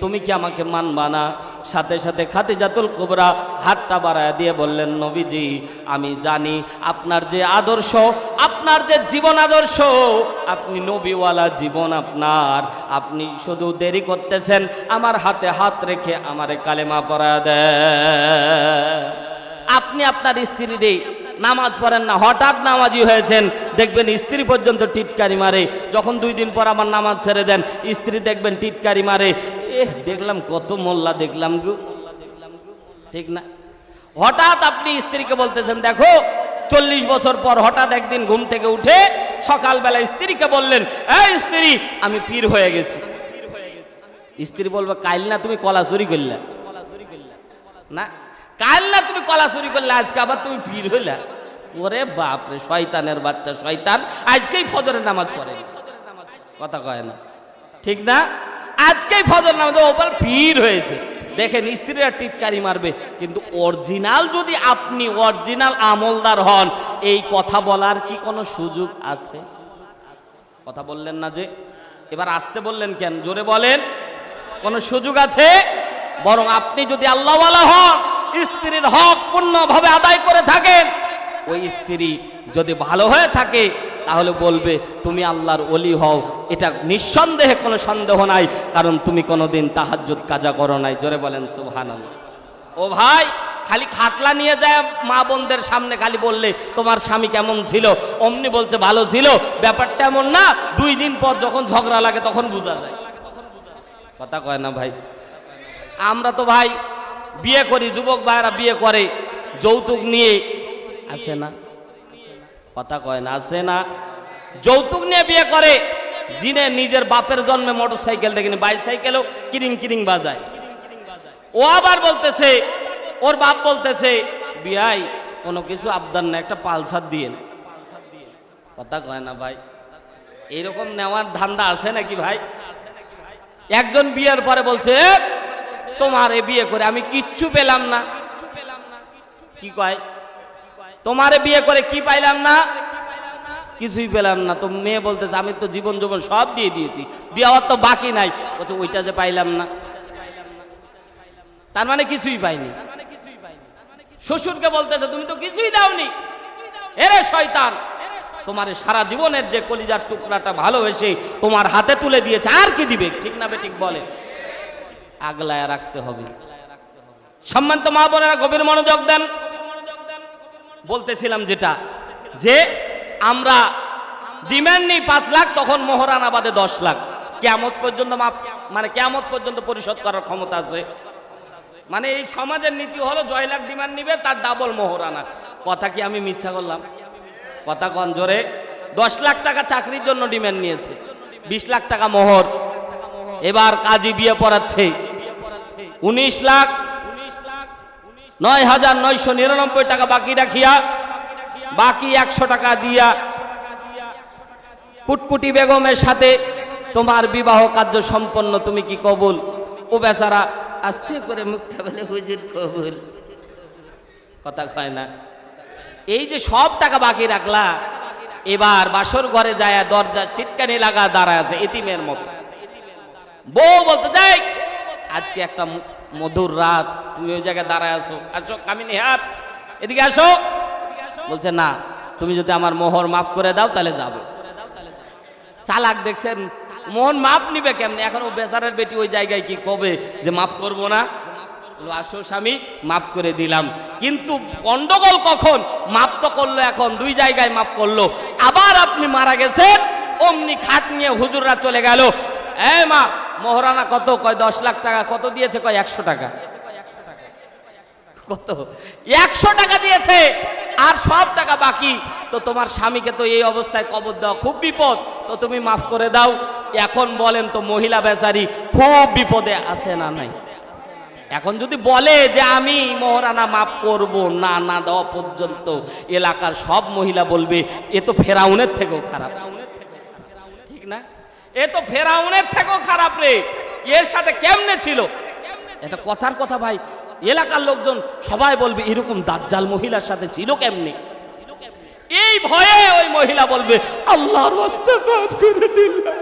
তুমি কি আমাকে মানবা না? সাথে সাথে খাদিজাতুল কুবরা হাতটা বাড়ায় দিয়ে বললেন, নবীজি আমি জানি আপনার যে আদর্শ, আপনার যে জীবন আদর্শ, আপনি নবীওয়ালা জীবন আপনার, আপনি শুধু দেরি করতেছেন, আমার হাতে হাত রেখে আমারে কালেমা পড়ায় দেন। আপনি আপনার স্ত্রীরে নামাজ পড়েন না, হঠাৎ নামাজি হয়েছেন, দেখবেন স্ত্রী পর্যন্ত টিটকারি মারে। যখন 2 দিন পর আমার নামাজ ছেড়ে দেন, স্ত্রী দেখবেন টিটকারি মারে, দেখলাম কত মোল্লা দেখলাম গো, ঠিক না? হঠাৎ আপনি স্ত্রীকে বলতেছেন, দেখো 40 বছর পর হঠাৎ একদিন ঘুম থেকে উঠে সকালবেলা স্ত্রীকে বললেন, এই স্ত্রী, আমি পীর হয়ে গেছি। স্ত্রী বলবে, কাল না তুমি কলা চুরি করলে, না কাল না তুমি কলা চুরি করলে, আজকে আবার তুমি পীর হইলা। ওরে বাপরে, শয়তানের বাচ্চা শয়তান, আজকেই ফজরের নামাজ পড়ে, কথা কয় না, ঠিক না? আজকেই ফজর নামাজ ওপর পীর হয়েছে। দেখেন, স্ত্রীরা টিটকারি মারবে, কিন্তু অরিজিনাল যদি আপনি অরিজিনাল আমলদার হন, এই কথা বলার কি কোনো সুযোগ আছে? কথা বললেন না যে, এবার আসতে বললেন কেন? জোরে বলেন, কোনো সুযোগ আছে? বরং আপনি যদি আল্লাহওয়ালা হন, স্ত্রীর হক পূর্ণভাবে আদায় করে থাকেন, ওই স্ত্রী যদি ভালো হয়ে থাকে তাহলে বলবে তুমি আল্লাহর ওলি হও, এটা নিঃসন্দেহে কোনো সন্দেহ নাই, কারণ তুমি কোনোদিন তাহাজ্জুদ কাজা করো নাই। জোরে বলেন সুবহানাল্লাহ। ও ভাই, খালি খাটলা নিয়ে যায় মা বোনদের সামনে খালি বললে তোমার স্বামী কেমন ছিল, অমনি বলছে ভালো ছিল, ব্যাপারটা এমন না। 2 দিন পর যখন ঝগড়া লাগে তখন বোঝা যায়, কথা কয় না ভাই? আমরা তো ভাই বিয়ে করি, যুবক ভাইরা বিয়ে করে যৌতুক নিয়ে, আছে না? কথা কয় না, আছে না? যৌতুক নিয়ে বিয়ে করে, যিনি নিজের বাপের জন্মে মোটর সাইকেল দেখেনি, বাইসাইকেলও কিরিং কিরিং বাজায়। ও আবার বলতেছে, ওর বাপ বলতেছে, বিয়াই কোনো কিছু আবদার না, একটা পালসার দিয়ে না। কথা কয় না ভাই? এইরকম নেওয়ার ধান্দা আছে নাকি ভাই? একজন বিয়ের পরে বলছে, তোমার এ বিয়ে করে আমি কিচ্ছু পেলাম না। কি কয়? তোমারে বিয়ে করে কি পাইলাম না? কিছুই পেলাম না। তো মেয়ে বলতেছে, আমি তো জীবন জীবন সব দিয়ে দিয়েছি, দেওয়ার তো বাকি নাই। বলছে, ওইটা যে পাইলাম না, তার মানে কিছুই পাইনি। শ্বশুরকে বলতেছে, তুমি তো কিছুই দাওনি। এরে শয়তান, তোমার সারা জীবনের যে কলিজার টুকরাটা ভালোবেসে তোমার হাতে তুলে দিয়েছে, আর কি দিবে? ঠিক না বেঠিক বলে? আগলায় রাখতে হবে। সম্মানিত মা বোনেরা, গভীর মনোযোগ দেন। বলতেছিলাম যেটা, যে আমরা ডিমান্ড নেই 5 লাখ, তখন মোহরানা বাদে 10 লাখ, কিয়ামত পর্যন্ত মানে কিয়ামত পর্যন্ত পরিশোধ করার ক্ষমতা আছে। মানে এই সমাজের নীতি হলো, 6 লাখ ডিমান্ড নিবে, তার ডাবল মোহরানা। কথা কি আমি মিথ্যা করলাম? কথা কন জোরে। 10 লাখ টাকা চাকরির জন্য ডিমান্ড নিয়েছে, 20 লাখ টাকা মোহর। এবার কাজী বিয়ে পড়াচ্ছে, 19 লাখ 9,999 টাকা বাকি রাখিয়া, বাকি 100 টাকা দিয়া কুটকুটি বেগমের সাথে তোমার বিবাহ কার্য সম্পন্ন, তুমি কি কবুল? ও বেচারা আস্তে করে মুখটা বলে, হুজুর কবুল। কথা কয় না? এই যে সব টাকা বাকি রাখলা, এবার বাসর ঘরে যায় দরজা চিটকানি লাগা দাঁড়ায় আছে এতিমের মতো। বউ বলতে যাই, আজকে একটা মধুর রাত, তুমি ওই জায়গায় দাঁড়ায় আছো, আসো কামিনী হার, এদিকে আসো। বলছে, না, তুমি যদি আমার মোহর মাফ করে দাও তাহলে যাবো। চালাক দেখছেন, মোহর মাফ নিবে কেমনে? এখন ও বেচারার বেটি ওই জায়গায় কি কবে যে মাফ করবো না? আসো স্বামী, মাফ করে দিলাম। কিন্তু গন্ডগোল কখন? মাফ তো করলো, এখন 2 জায়গায় মাফ করলো, আবার আপনি মারা গেছেন, অমনি খাট নিয়ে হুজুররা চলে গেল। এই মা, মোহরানা কত? কয় 10 লাখ টাকা। কত দিয়েছে? কয় 100 টাকা। কত? 100 টাকা দিয়েছে, আর সব টাকা বাকি। তো তোমার স্বামীকে তো এই অবস্থায় কবর দেওয়া খুব বিপদ, তো তুমি মাফ করে দাও। এখন বলেন তো, মহিলা বেচারি খুব বিপদে আছে না নাই? এখন যদি বলে যে আমি মোহরানা মাফ করব না, না দেওয়া পর্যন্ত, এলাকার সব মহিলা বলবে এ তো ফেরাউনের থেকেও খারাপ, ঠিক না? এ তো ফেরাউনের থেকেও খারাপ রে, এর সাথে কেমনে ছিল? এটা কথার কথা ভাই, এলাকার লোকজন সবাই বলবে এরকম দাজ্জাল মহিলার সাথে ছিল কেমনে। এই ভয়ে ওই মহিলা বলবে, আল্লাহর রাস্তা মাফ করে দিলাম।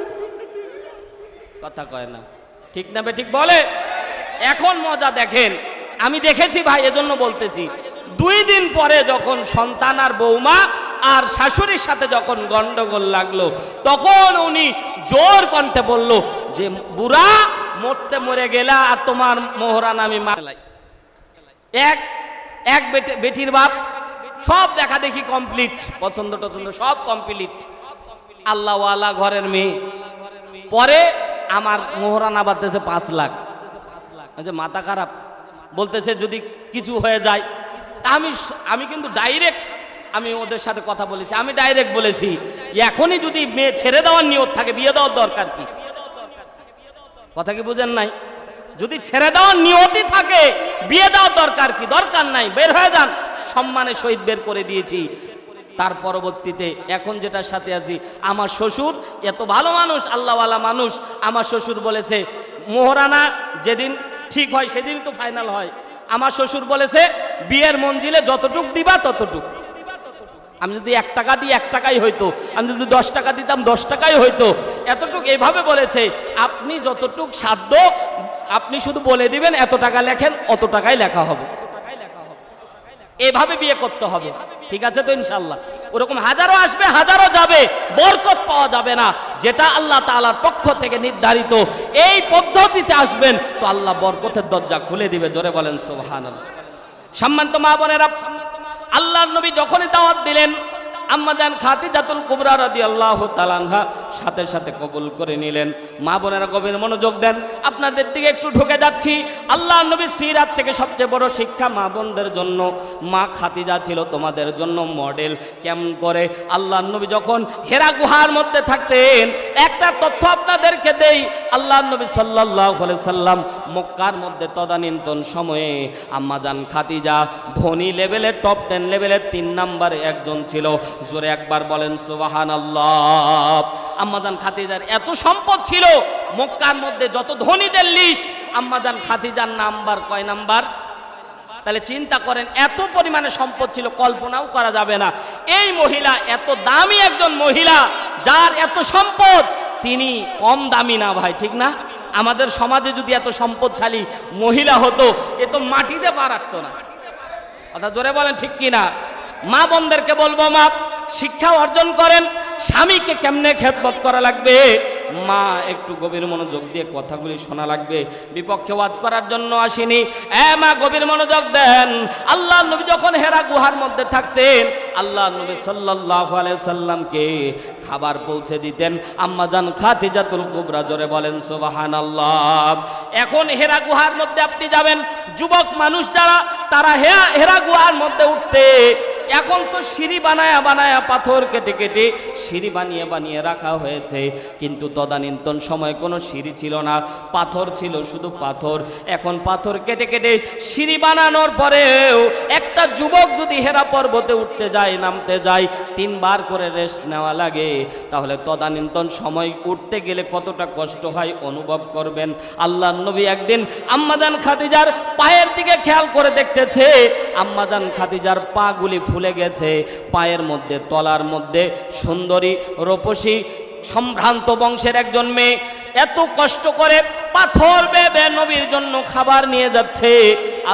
কথা কয় না, ঠিক না বেঠিক বলে? এখন মজা দেখেন, আমি দেখেছি ভাই, এজন্য বলতেছি। 2 দিন পরে যখন সন্তান আর বৌমা আর শাশুড়ির সাথে যখন গন্ডগোল লাগলো, তখন উনি জোর কণ্ঠে বলল যে, বুড়া, মরতে মরে গেলা, আর তোমার মোহরানা আমি মারলাই। এক বেটির বাপ, সব দেখা দেখি কমপ্লিট, পছন্দ টছন্দ সব কমপ্লিট, আল্লাহওয়ালা ঘরের মেয়ে। পরে আমার মোহরানা বাড়তেছে 5 লাখ। মাথা খারাপ, বলতেছে যদি কিছু হয়ে যায়। আমি কিন্তু ডাইরেক্ট আমি ওদের সাথে কথা বলেছি, আমি ডাইরেক্ট বলেছি এখনই যদি মেয়ে ছেড়ে দেওয়ার নিয়ত থাকে বিয়ে দেওয়ার দরকার কি? কথা কি বুঝেন নাই? যদি ছেড়ে দেওয়ার নিয়তই থাকে বিয়ে দেওয়ার দরকার কি? দরকার নাই, বের হয়ে যান। সম্মানের সহিত বের করে দিয়েছি। তার পরবর্তীতে এখন যেটার সাথে আছি, আমার শ্বশুর এত ভালো মানুষ, আল্লাহওয়ালা মানুষ। আমার শ্বশুর বলেছে মোহরানা যেদিন ঠিক হয় সেদিন তো ফাইনাল হয়। আমার শ্বশুর বলেছে বিয়ের মঞ্জিলে যতটুক দিবা ততটুক। আমি যদি 1 টাকা দিই 1 টাকাই হইতো, আমি যদি 10 টাকা দিতাম 10 টাকাই হইতো। এতটুক এইভাবে বলেছে, আপনি যতটুক সাধ্য আপনি শুধু বলে দিবেন এত টাকা লেখেন, অত টাকাই লেখা হবে। এভাবে বিয়ে করতে হবে, ঠিক আছে তো ইনশাল্লাহ? ওরকম হাজারো আসবে হাজারো যাবে, বরকত পাওয়া যাবে না। যেটা আল্লাহ তাআলার পক্ষ থেকে নির্ধারিত এই পদ্ধতিতে আসবেন তো আল্লাহ বরকতের দরজা খুলে দিবে। জোরে বলেন সুবহানাল্লাহ। সম্মানিত মা বোনেরা, আল্লাহর নবী যখনই দাওয়াত দিলেন, আম্মাজান খাদিজাতুল কুবরা রাদিয়াল্লাহু তাআলা আনহা সাথে সাথে কবুল করে নিলেন। মা বোনেরা গভীর মনোযোগ দেন, আপনাদের দিকে একটু ঢুকে যাচ্ছি। আল্লাহর নবীর সিরাত থেকে সবচেয়ে বড় শিক্ষা মা বোনদের জন্য। মা খাদিজা ছিল তোমাদের জন্য মডেল। কেমন করে? আল্লাহর নবী যখন হেরা গুহার মধ্যে থাকতেন, একটা তথ্য আপনাদেরকে দেই। আল্লাহর নবী সাল্লাল্লাহু আলাইহি সাল্লাম মক্কার মধ্যে তদানীন্তন সময়ে আম্মাজান খাদিজা ধনী লেভেলের টপ 10 লেভেলের 3 নম্বরে একজন ছিল। জোরে একবার বলেন সুবহানাল্লাহ। আম্মাজান খাদিজার এত সম্পদ ছিল, মক্কার মধ্যে যত ধনীদের লিস্ট আম্মাজান খাদিজার নাম্বার কয় নাম্বার? তাহলে চিন্তা করেন, এত পরিমাণে সম্পদ ছিল, কল্পনাও করা যাবে না। এই মহিলা এত দামি একজন মহিলা, যার এত সম্পদ, তিনি কম দামি না ভাই, ঠিক না? আমাদের সমাজে যদি এত সম্পদশালী মহিলা হতো, এ তো মাটিতে পা রাখতো না। কথা জোরে বলেন ঠিক কিনা? মা বোনদেরকে বলবো, মা শিক্ষা অর্জন করেন, স্বামীকে কেমনে খেদমত করা লাগবে। মা একটু গভীর মনোযোগ দিয়ে কথাগুলি শোনা লাগবে, বিপক্ষে ওয়াজ করার জন্য আসিনি। মা গভীর মনোযোগ দেন। আল্লাহ নবী যখন হেরা গুহার মধ্যে থাকতেন, আল্লাহ নবী সাল্লাল্লাহু আলাইহি সাল্লামকে খাবার পৌঁছে দিতেন আম্মাজান খাদিজাতুল কুবরা। জোরে বলেন সুবহানাল্লাহ। এখন হেরা গুহার মধ্যে আপনি যাবেন, যুবক মানুষ যারা, তারা হেরা গুহার মধ্যে উঠতে, এখন তো সিঁড়ি বানায়া বানায়া পাথর কেটে কেটে সিঁড়ি বানিয়ে বানিয়ে রাখা হয়েছে, কিন্তু তদানীন্তন সময় কোনো সিঁড়ি ছিল না, পাথর ছিল, শুধু পাথর। এখন পাথর কেটে কেটে সিঁড়ি বানানোর পরেও একটা যুবক যদি হেরা পর্বতে উঠতে যায়, নামতে যায়, 3 বার করে রেস্ট নেওয়া লাগে, তাহলে তদানীন্তন সময় উঠতে গেলে কতটা কষ্ট হয় অনুভব করবেন। আল্লাহর নবী একদিন আম্মাজান খাদিজার পায়ের দিকে খেয়াল করে দেখতেছে, আম্মাজান খাদিজার পাগুলি ফুলে গেছে, পায়ের মধ্যে তলার মধ্যে সুন্দরী রূপসী সম্ভ্রান্ত বংশের একজন মেয়ে এত কষ্ট করে পাথর বেবে নবীর জন্য খাবার নিয়ে যাচ্ছে।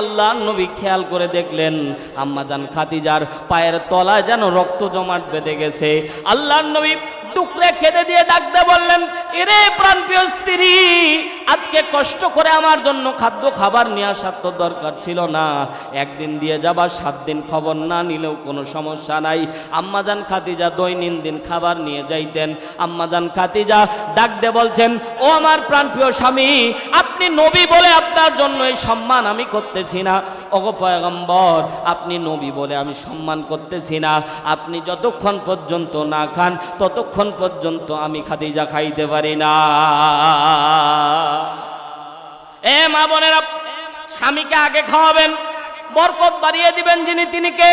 আল্লাহ নবী খেয়াল করে দেখলেন আম্মাজান খাদিজার পায়ের তলায় যেন রক্ত জমাট বেঁধে গেছে। আল্লাহ নবী টুকরে কেঁদে দিয়ে ডাকতে বললেন, এরে প্রাণপ্রিয় স্ত্রী, আজকে কষ্ট করে আমার জন্য খাদ্য খাবার নিয়ে আসার তো দরকার ছিল না, একদিন দিয়ে যাবার 7 দিন খবর না নিলেও কোনো সমস্যা নাই। আম্মাজান খাদিজা দৈনন্দিন খাবার নিয়ে যাইতেন। আম্মাজান খাদিজা ডাকতে বলছেন, ও আমার প্রাণপ্রিয় স্বামী, আপনি নবী বলে আপনার জন্য এই সম্মান আমি করতেছি না। ওগো পয়গম্বর, আপনি নবী বলে আমি সম্মান করতেছি না। আপনি যতক্ষণ পর্যন্ত না খান ততক্ষণ পর্যন্ত আমি খাদিজা খাইতে পারি না। মা বোনেরা, স্বামীকে আগে খাওয়াবেন, বরকত বাড়িয়ে দিবেন যিনি, তিনি কে?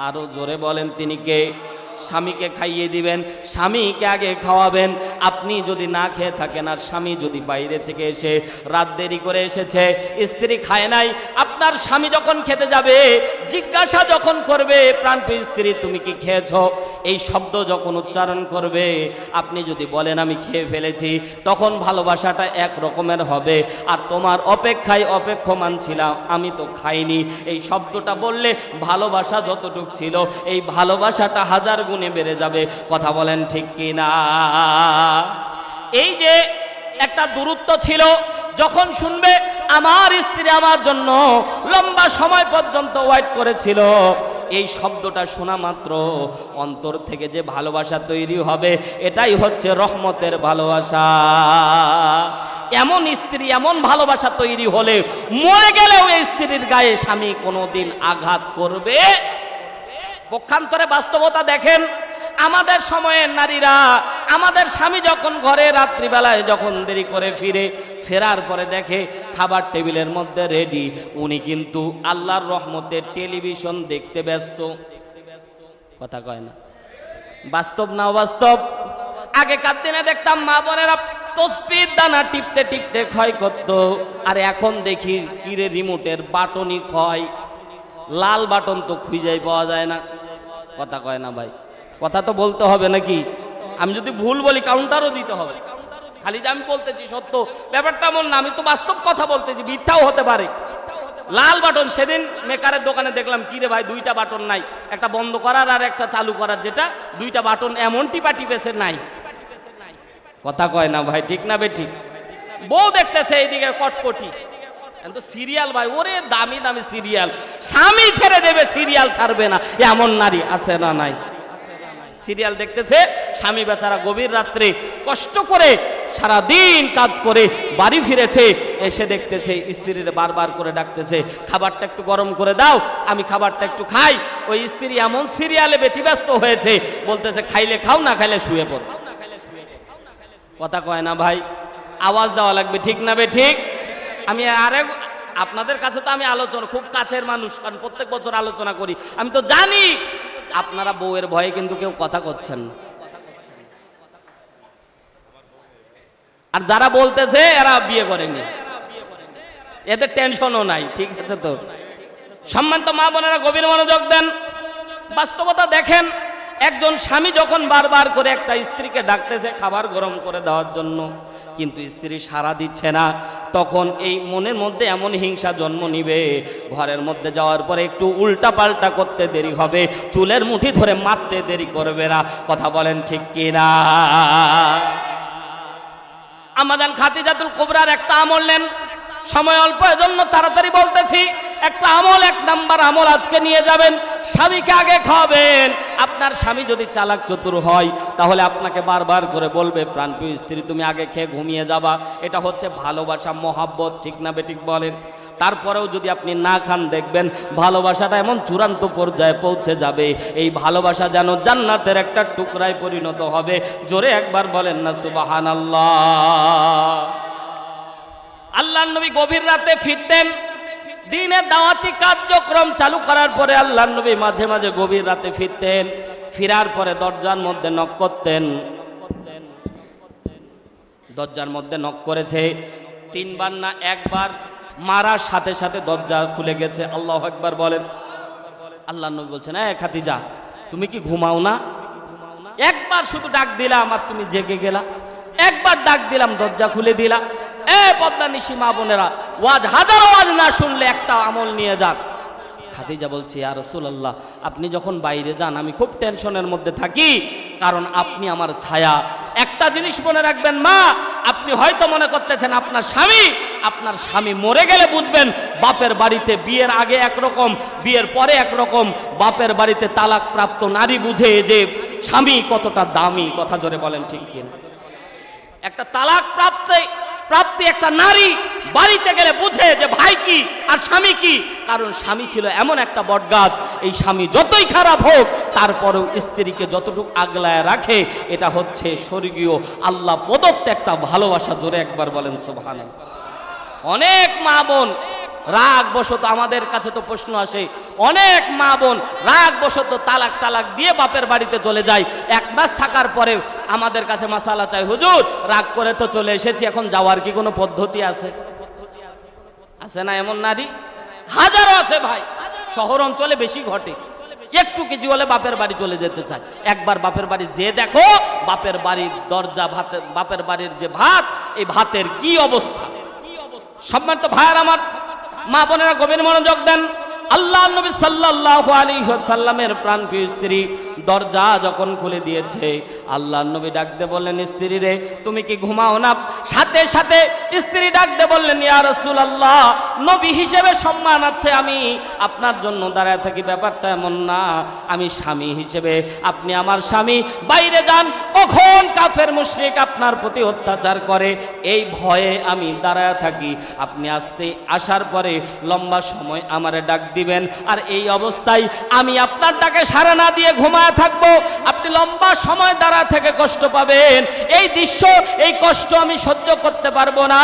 আরো জোরে বলেন, তিনি কে? স্বামীকে খাইয়ে দিবেন, স্বামীকে আগে খাওয়াবেন। আপনি যদি না খেয়ে থাকেন আর স্বামী যদি বাইরে থেকে এসে রাত দেরি করে এসেছে, স্ত্রী খায় নাই, আপনার স্বামী যখন খেতে যাবে জিজ্ঞাসা যখন করবে, প্রাণপ্রিয় স্ত্রী তুমি কি খেয়েছ, এই শব্দ যখন উচ্চারণ করবে, আপনি যদি বলেন আমি খেয়ে ফেলেছি, তখন ভালোবাসাটা এক রকমের হবে। আর তোমার অপেক্ষায় অপেক্ষমান ছিলাম, আমি তো খাইনি, এই শব্দটা বললে ভালোবাসা যতটুকু ছিল এই ভালোবাসাটা 1000 গুণে বেড়ে যাবে। কথা বলেন ঠিক কি না? এই যে একটা দূরত্ব ছিল, যখন শুনবে আমার স্ত্রী আমার জন্য লম্বা সময় পর্যন্ত ওয়েট করেছিল, এই শব্দটা শোনা মাত্র অন্তর থেকে যে ভালোবাসা তৈরি হবে, এটাই হচ্ছে রহমতের ভালোবাসা। এমন স্ত্রী, এমন ভালোবাসা তৈরি হলে মরে গেলেও এই স্ত্রীর গায়ে স্বামী কোনোদিন আঘাত করবে পক্ষান্তরে বাস্তবতা দেখেন, আমাদের সময়ের নারীরা, আমাদের স্বামী যখন ঘরে রাত্রিবেলায় যখন দেরি করে ফেরার পরে দেখে খাবার টেবিলের মধ্যে রেডি, উনি কিন্তু আল্লাহর রহমতে টেলিভিশন দেখতে ব্যস্ত। কথা কয় না? বাস্তব না অবাস্তব? আগেকার দিনে দেখতাম মা বোনেরা তসবির দানা টিপতে টিপতে ক্ষয় করত, আর এখন দেখি কিরে রিমোটের বাটনই ক্ষয়, লাল বাটন তো খুঁজেই পাওয়া যায় না। কথা কয় না ভাই? কথা তো বলতে হবে নাকি? আমি যদি ভুল বলি কাউন্টারও দিতে হবে। খালি যে আমি বলতেছি সত্য, ব্যাপারটা এমন না, আমি তো বাস্তব কথা বলতেছি, মিথ্যাও হতে পারে। লাল বাটন সেদিন মেকারের দোকানে দেখলাম, কি রে ভাই দুইটা বাটন নাই, একটা বন্ধ করার আর একটা চালু করার, যেটা দুইটা বাটন এমন টিপা টিপেছে নাই। কথা কয় না ভাই? ঠিক না বেঠিক? বউ দেখতেছে এইদিকে কটকটি, তো সিরিয়াল ভাই, ওরে দামি দামি সিরিয়াল, স্বামী ছেড়ে দেবে সিরিয়াল ছাড়বে না, এমন নারী আছে না নাই? সিরিয়াল দেখতেছে, স্বামী বেচারা গভীর রাত্রে কষ্ট করে সারাদিন কাজ করে বাড়ি ফিরেছে, এসে দেখতেছে স্ত্রীর বারবার করে ডাকতেছে, খাবারটা একটু গরম করে দাও, আমি খাবারটা একটু খাই। ওই স্ত্রী এমন সিরিয়ালে ব্যতিব্যস্ত হয়েছে, বলতেছে খাইলে খাও, না খাইলে শুয়ে পড়ো। কথা কয় না ভাই? আওয়াজ দেওয়া লাগবে, ঠিক না বে ঠিক? আমি আপনাদের কাছে তো আমি আলোচনা, খুব কাছের মানুষ, কারণ প্রত্যেক বছর আলোচনা করি, আমি তো জানি আপনারা বউয়ের ভয়ে কিন্তু কেউ কথা করছেন না। আর যারা বলতেছে এরা বিয়ে করেনি, এদের টেনশনও নাই, ঠিক আছে? তো সম্মানিত মা বোনেরা গভীর মনোযোগ দেন, বাস্তবতা দেখেন, একজন স্বামী যখন বারবার করে একটা স্ত্রীকে ডাকতেছে খাবার গরম করে দেওয়ার জন্য, কিন্তু স্ত্রী সাড়া দিচ্ছে না, তখন এই মনের মধ্যে এমন হিংসা জন্ম নিবে, ঘরের মধ্যে যাওয়ার পরে একটু উল্টা পাল্টা করতে দেরি হবে, চুলের মুঠি ধরে মারতে দেরি করবে না। কথা বলেন ঠিক কিনা? আমাদের খাদিজাতুল কুবরার একটা আমল নেন, সময় অল্প এজন্য তাড়াতাড়ি বলতেছি। একটা আমল, এক নাম্বার আমল আজকে নিয়ে যাবেন, স্বামীকে আগে খাওয়াবেন। আপনার স্বামী যদি চালাক চতুর হয়, তাহলে আপনাকে বারবার করে বলবে, প্রাণপ্রিয় স্ত্রী তুমি আগে খেয়ে ঘুমিয়ে যাবা। এটা হচ্ছে ভালোবাসা, মহাব্বত, ঠিক না বেঠিক বলেন? তারপরেও যদি আপনি না খান, দেখবেন ভালোবাসাটা এমন চূড়ান্ত পর্যায়ে পৌঁছে যাবে, এই ভালোবাসা যেন জান্নাতের একটা টুকরায় পরিণত হবে। জোরে একবার বলেন না সুবহানাল্লাহ। আল্লাহর নবী গভীর রাতে ফিরতেন, দিনের দাওয়াতি কার্যক্রম চালু করার পরে আল্লাহর নবী মাঝে মাঝে গভীর রাতে ফিরতেন, ফিরার পরে দরজার মধ্যে নক করতেন। দরজার মধ্যে নক করেছে তিনবার না একবার, মারার সাথে সাথে দরজা খুলে গেছে। আল্লাহু আকবার বলেন। আল্লাহর নবী বলছেন, এ খাদিজা তুমি কি ঘুমাও না? একবার শুধু ডাক দিলাম আর তুমি জেগে গেলা, একবার ডাক দিলাম দরজা খুলে দিলা। এ পদ্মা নিশি মা বোনেরা, ওয়াজ হাজার ওয়াজ না শুনলে একটা আমল নিয়ে যাক। খাদিজা বলছে, ইয়া রাসূলুল্লাহ আপনি যখন বাইরে যান আমি খুব টেনশনের মধ্যে থাকি, কারণ আপনি আমার ছায়া। একটা জিনিস মনে রাখবেন মা, আপনি হয়তো মনে করতেছেন আপনার স্বামী মরে গেলে বুঝবেন বাপের বাড়িতে বিয়ের আগে একরকম, বিয়ের পরে একরকম। বাপের বাড়িতে তালাক প্রাপ্ত নারী বুঝে যে স্বামী কতটা দামি। কথা জোরে বলেন ঠিক কিনা? একটা তালাক প্রাপ্তি একটা নারী বাড়িতে গেলে বুঝে যে ভাই কি আর স্বামী কি। কারণ স্বামী ছিল এমন একটা বটগাছ, এই স্বামী যতই খারাপ হোক তারপরেও স্ত্রীকে যতটুকু আগলায় রাখে, এটা হচ্ছে স্বর্গীয় আল্লাহ প্রদত্ত একটা ভালোবাসা। জোরে একবার বলেন সুবহানাল্লাহ। অনেক মা বোন রাগ বশত, আমাদের কাছে তো প্রশ্ন আসে, অনেক মা বোন রাগ বশত তালাক দিয়ে বাপের বাড়িতে চলে যায়। এক মাস থাকার পরে আমাদের কাছে মাসালা চাই, হুজুর রাগ করে তো চলে এসেছি, এখন যাওয়ার কি কোনো পদ্ধতি আছে? আছে না এমন নারী? হাজারো আছে ভাই, শহর অঞ্চলে বেশি ঘটে। একটু কিছু হলে বাপের বাড়ি চলে যেতে চায়। একবার বাপের বাড়ি যে দেখো, বাপের বাড়ির দরজা, বাপের বাড়ির যে ভাত, এই ভাতের কি অবস্থা। সম্মানিত ভাইয়ার আমার, মা বোনেরা গভীর মনোযোগ দেন। আল্লাহ নবী সাল্লাল্লাহু আলাইহি ওয়াসাল্লামের প্রাণপ্রিয় স্ত্রী দরজা যখন খুলে দিয়েছে, আল্লাহর নবী ডাকতে বললেন, স্ত্রী রে তুমি কি ঘুমাও না? সাথে সাথে স্ত্রী ডাকতে বললেন, ইয়া রাসূলুল্লাহ, নবী হিসেবে সম্মানার্থে আমি আপনার জন্য দাঁড়ায় থাকি, ব্যাপারটা এমন না। আমি স্বামী হিসেবে, আপনি আমার স্বামী, বাইরে যান, কখন কাফের মুশরিক আপনার প্রতি অত্যাচার করে এই ভয়ে আমি দাঁড়ায় থাকি। আপনি আসার পরে লম্বা সময় আমারে ডাক দিবেন, আর এই অবস্থায় আমি আপনার ডাকে সাড়া না দিয়ে ঘুমায় থাকবো। আপনি লম্বা সময় দাঁড়া থেকে কষ্ট পাবেন, এই দৃশ্য, এই কষ্ট আমি সহ্য করতে পারবো না।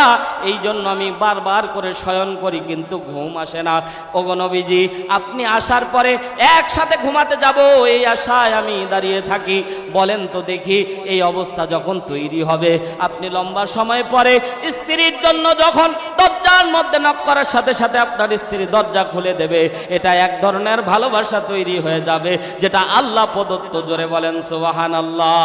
এই জন্য আমি বারবার করে শয়ন করি, কিন্তু ঘুম আসে না। ওগো নবীজি, আপনি আসার পরে একসাথে ঘুমাতে যাব এই আশায় আমি দাঁড়িয়ে থাকি। বলেন তো দেখি, এই অবস্থা যখন তৈরি হবে, আপনি লম্বা সময় পরে স্ত্রীর জন্য যখন দরজার মধ্যে নক করার সাথে সাথে আপনার স্ত্রী দরজা খুলে দেবে, এটা এক ধরনের ভালোবাসা তৈরি হয়ে যাবে, যেটা আল্লাহ প্রদত্ত। জোরে বলেন সুবহানাল্লাহ।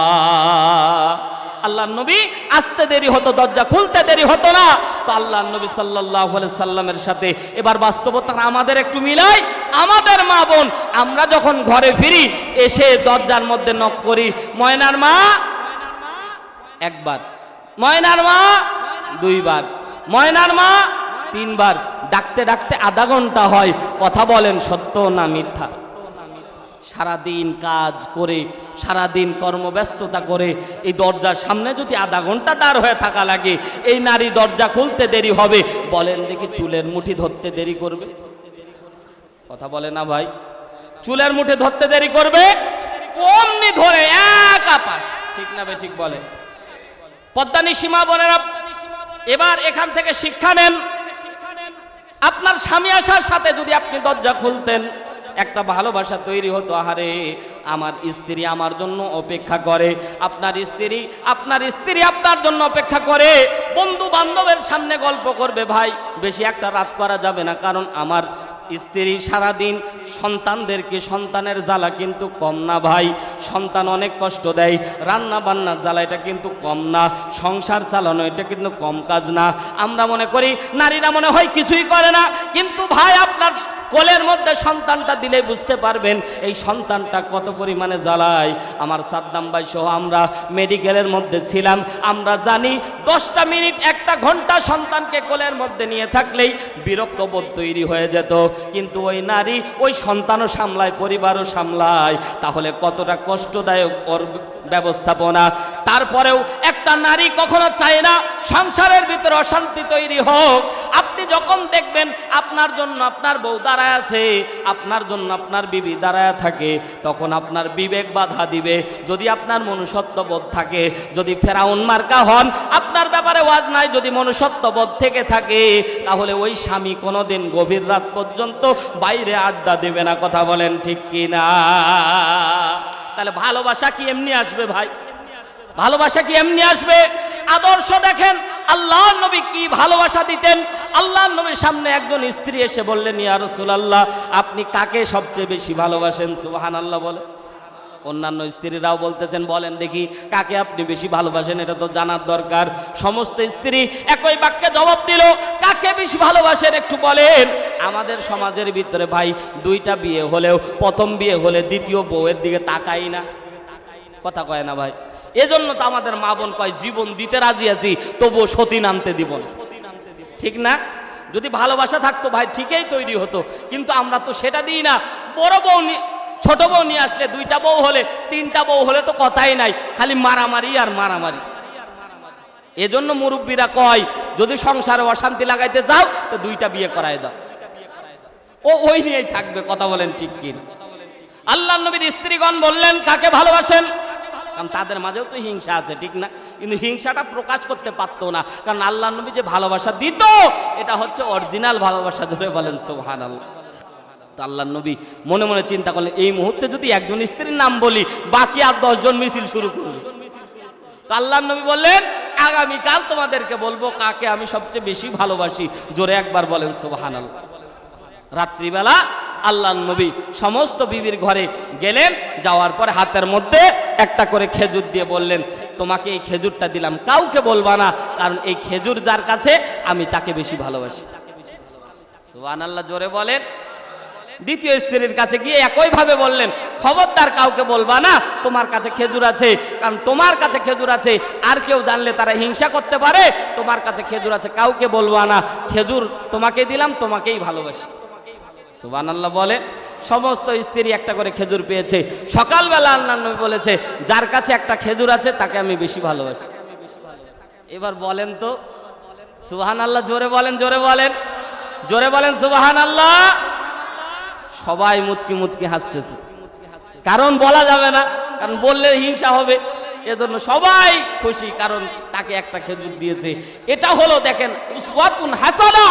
আল্লাহর নবী আসতে দেরি হতো, দরজা খুলতে দেরি হতো না। তো আল্লাহর নবী সাল্লাল্লাহু আলাইহি সাল্লামের সাথে এবার বাস্তবতা আমাদের একটু মিলাই। আমাদের মা বোন, আমরা যখন ঘরে ফিরি, এসে দরজার মধ্যে নক করি, ময়নার মা একবার, ময়নার মা দুইবার, ময়নার মা তিনবার, ডাকতে ডাকতে আধা ঘন্টা হয়। কথা বলেন সত্য না মিথ্যা? সারাদিন কাজ করে, সারাদিন কর্মব্যস্ততা করে এই দরজার সামনে যদি আধা ঘন্টা দাঁড় হয়ে থাকা লাগে, এই নারী দরজা খুলতে দেরি হবে। বলেন দেখি, চুলের মুঠি ধরতে দেরি করবে? কথা বলে না ভাই? চুলের মুঠি ধরতে দেরি করবে? অমনি ধরে এক আপাস, ঠিক না ভাই? ঠিক বলে। পদ্মানি সীমা বোনেরা, এবার এখান থেকে শিক্ষা নেন। আপনার স্বামী আসার সাথে যদি আপনি দরজা খুলতেন, একটা ভালোবাসা তৈরি হতো। আহারে, আমার স্ত্রী আমার জন্য অপেক্ষা করে, আপনার স্ত্রী আপনার জন্য অপেক্ষা করে, বন্ধু বান্ধবের সামনে গল্প করবে। ভাই, বেশি একটা রাত করা যাবে না, কারণ আমার স্ত্রী সারাদিন সন্তানদেরকে, সন্তানের জ্বালা কিন্তু কম না ভাই, সন্তান অনেক কষ্ট দেয়, রান্না বান্নার জ্বালা এটা কিন্তু কম না, সংসার চালানো এটা কিন্তু কম কাজ না। আমরা মনে করি নারীরা মনে হয় কিছুই করে না, কিন্তু ভাই আপনার কোলের মধ্যে সন্তানটা দিলে বুঝতে পারবেন এই সন্তানটা কত পরিমাণে জ্বালায়। আমার সাদ্দাম ভাই সহ আমরা মেডিকেলের মধ্যে ছিলাম, আমরা জানি 10টা মিনিট 1টা ঘন্টা সন্তানকে কোলের মধ্যে নিয়ে থাকলেই বিরক্তবোধ তৈরি হয়ে যেত, কিন্তু ওই নারী ওই সন্তানও সামলায়, পরিবারও সামলায়, তাহলে কতটা কষ্টদায়ক ওর ব্যবস্থাপনা। তারপরেও একটা নারী কখনো চায় না সংসারের ভিতরে অশান্তি তৈরি হোক। আপনি যখন দেখবেন আপনার জন্য আপনার বউ দাঁড়ায় আছে, আপনার জন্য আপনার বিবি দাঁড়ায় থাকে, তখন আপনার বিবেক বাধা দিবে। যদি আপনার মনুষ্যত্ববোধ থাকে, যদি ফেরাউন মার্কা হন, আপনার ব্যাপারে ওয়াজ নাই, যদি মনুষ্যত্ববোধ থেকে থাকে, তাহলে ওই স্বামী কোনোদিন গভীর রাত পর্যন্ত বাইরে আড্ডা দেবে না। কথা বলেন ঠিক কি না? তাহলে ভালোবাসা কি এমনি আসবে ভাই? ভালোবাসা কি এমনি আসবে? আদর্শ দেখেন আল্লাহর নবী কি ভালোবাসা দিতেন। আল্লাহর নবীর সামনে একজন স্ত্রী এসে বললেন, ইয়া রাসূলুল্লাহ, আপনি কাকে সবচেয়ে বেশি ভালোবাসেন? সুবহানাল্লাহ বলে। অন্যান্য স্ত্রীরাও বলতেছেন, বলেন দেখি কাকে আপনি বেশি ভালোবাসেন, এটা তো জানার দরকার। সমস্ত স্ত্রী একই বাক্যে জবাব দিল, কাকে বেশি ভালোবাসেন একটু বলেন। আমাদের সমাজের ভিতরে ভাই 2টা বিয়ে হলেও প্রথম বিয়ে হলে দ্বিতীয় বউয়ের দিকে তাকাই না। কথা কয় না ভাই? এজন্য তো আমাদের মা বোন কয়, জীবন দিতে রাজি আছি তবুও সতী নামতে দিব না। ঠিক না? যদি ভালোবাসা থাকতো ভাই ঠিকই তৈরি হতো, কিন্তু আমরা তো সেটা দিই না। বড় বউ, ছোট বউ নিয়ে আসলে 2টা বউ হলে, 3টা বউ হলে তো কথাই নাই, খালি মারামারি আর মারামারি। এজন্য মুরব্বীরা কয়, যদি সংসারে অশান্তি লাগাইতে যাও তো 2টা বিয়ে করাই দাও, ও ওই নিয়েই থাকবে। কথা বলেন ঠিক কি না? আল্লাহর নবীর স্ত্রীগণ বললেন, কাকে ভালোবাসেন? কারণ তাদের মাঝেও তো হিংসা আছে, ঠিক না? কিন্তু হিংসাটা প্রকাশ করতে পারতো না, কারণ আল্লাহর নবী যে ভালোবাসা দিত এটা হচ্ছে অরিজিনাল ভালোবাসা। ধরে বলেন সুবহানাল্লাহ। তো আল্লাহর নবী মনে মনে চিন্তা করলেন, এই মুহূর্তে যদি একজন স্ত্রীর নাম বলি, বাকি আর 10 জন মিছিল শুরু করবে। তো আল্লাহর নবী বললেন, আগামীকাল তোমাদেরকে বলবো কাকে আমি সবচেয়ে বেশি ভালোবাসি। জোরে একবার বলেন সুবহানাল্লাহ। রাত্রিবেলা আল্লাহর নবী সমস্ত বিবির ঘরে গেলেন, যাওয়ার পরে হাতের মধ্যে একটা করে খেজুর দিয়ে বললেন, তোমাকে এই খেজুরটা দিলাম, কাউকে বলবা না, কারণ এই খেজুর যার কাছে আমি তাকে বেশি ভালোবাসি। সুবহানাল্লাহ জোরে বলেন। দ্বিতীয় স্ত্রীর কাছে গিয়ে একইভাবে বললেন, খবরদার কাউকে বলবা না তোমার কাছে খেজুর আছে, কারণ তোমার কাছে খেজুর আছে আর কেউ জানলে তারা হিংসা করতে পারে, তোমার কাছে খেজুর আছে কাউকে বলবা না, খেজুর তোমাকে দিলাম, তোমাকেই ভালোবাসি। সুবহানাল্লাহ বলে। সমস্ত স্ত্রী একটা করে খেজুর পেয়েছে। সকালবেলা আল্লাহর নবী বলেছে, যার কাছে একটা খেজুর আছে তাকে আমি বেশি ভালোবাসি। এবার বলেন তো সুবহানাল্লাহ, জোরে বলেন, জোরে বলেন, জোরে বলেন সুবহানাল্লাহ। সবাই মুচকি মুচকি হাসতেছে, কারণ বলা যাবে না, কারণ বললে হিংসা হবে, এজন্য সবাই খুশি, কারণ তাকে একটা খেজুর দিয়েছে। এটা হলো দেখেন উসওয়াতুন হাসানা,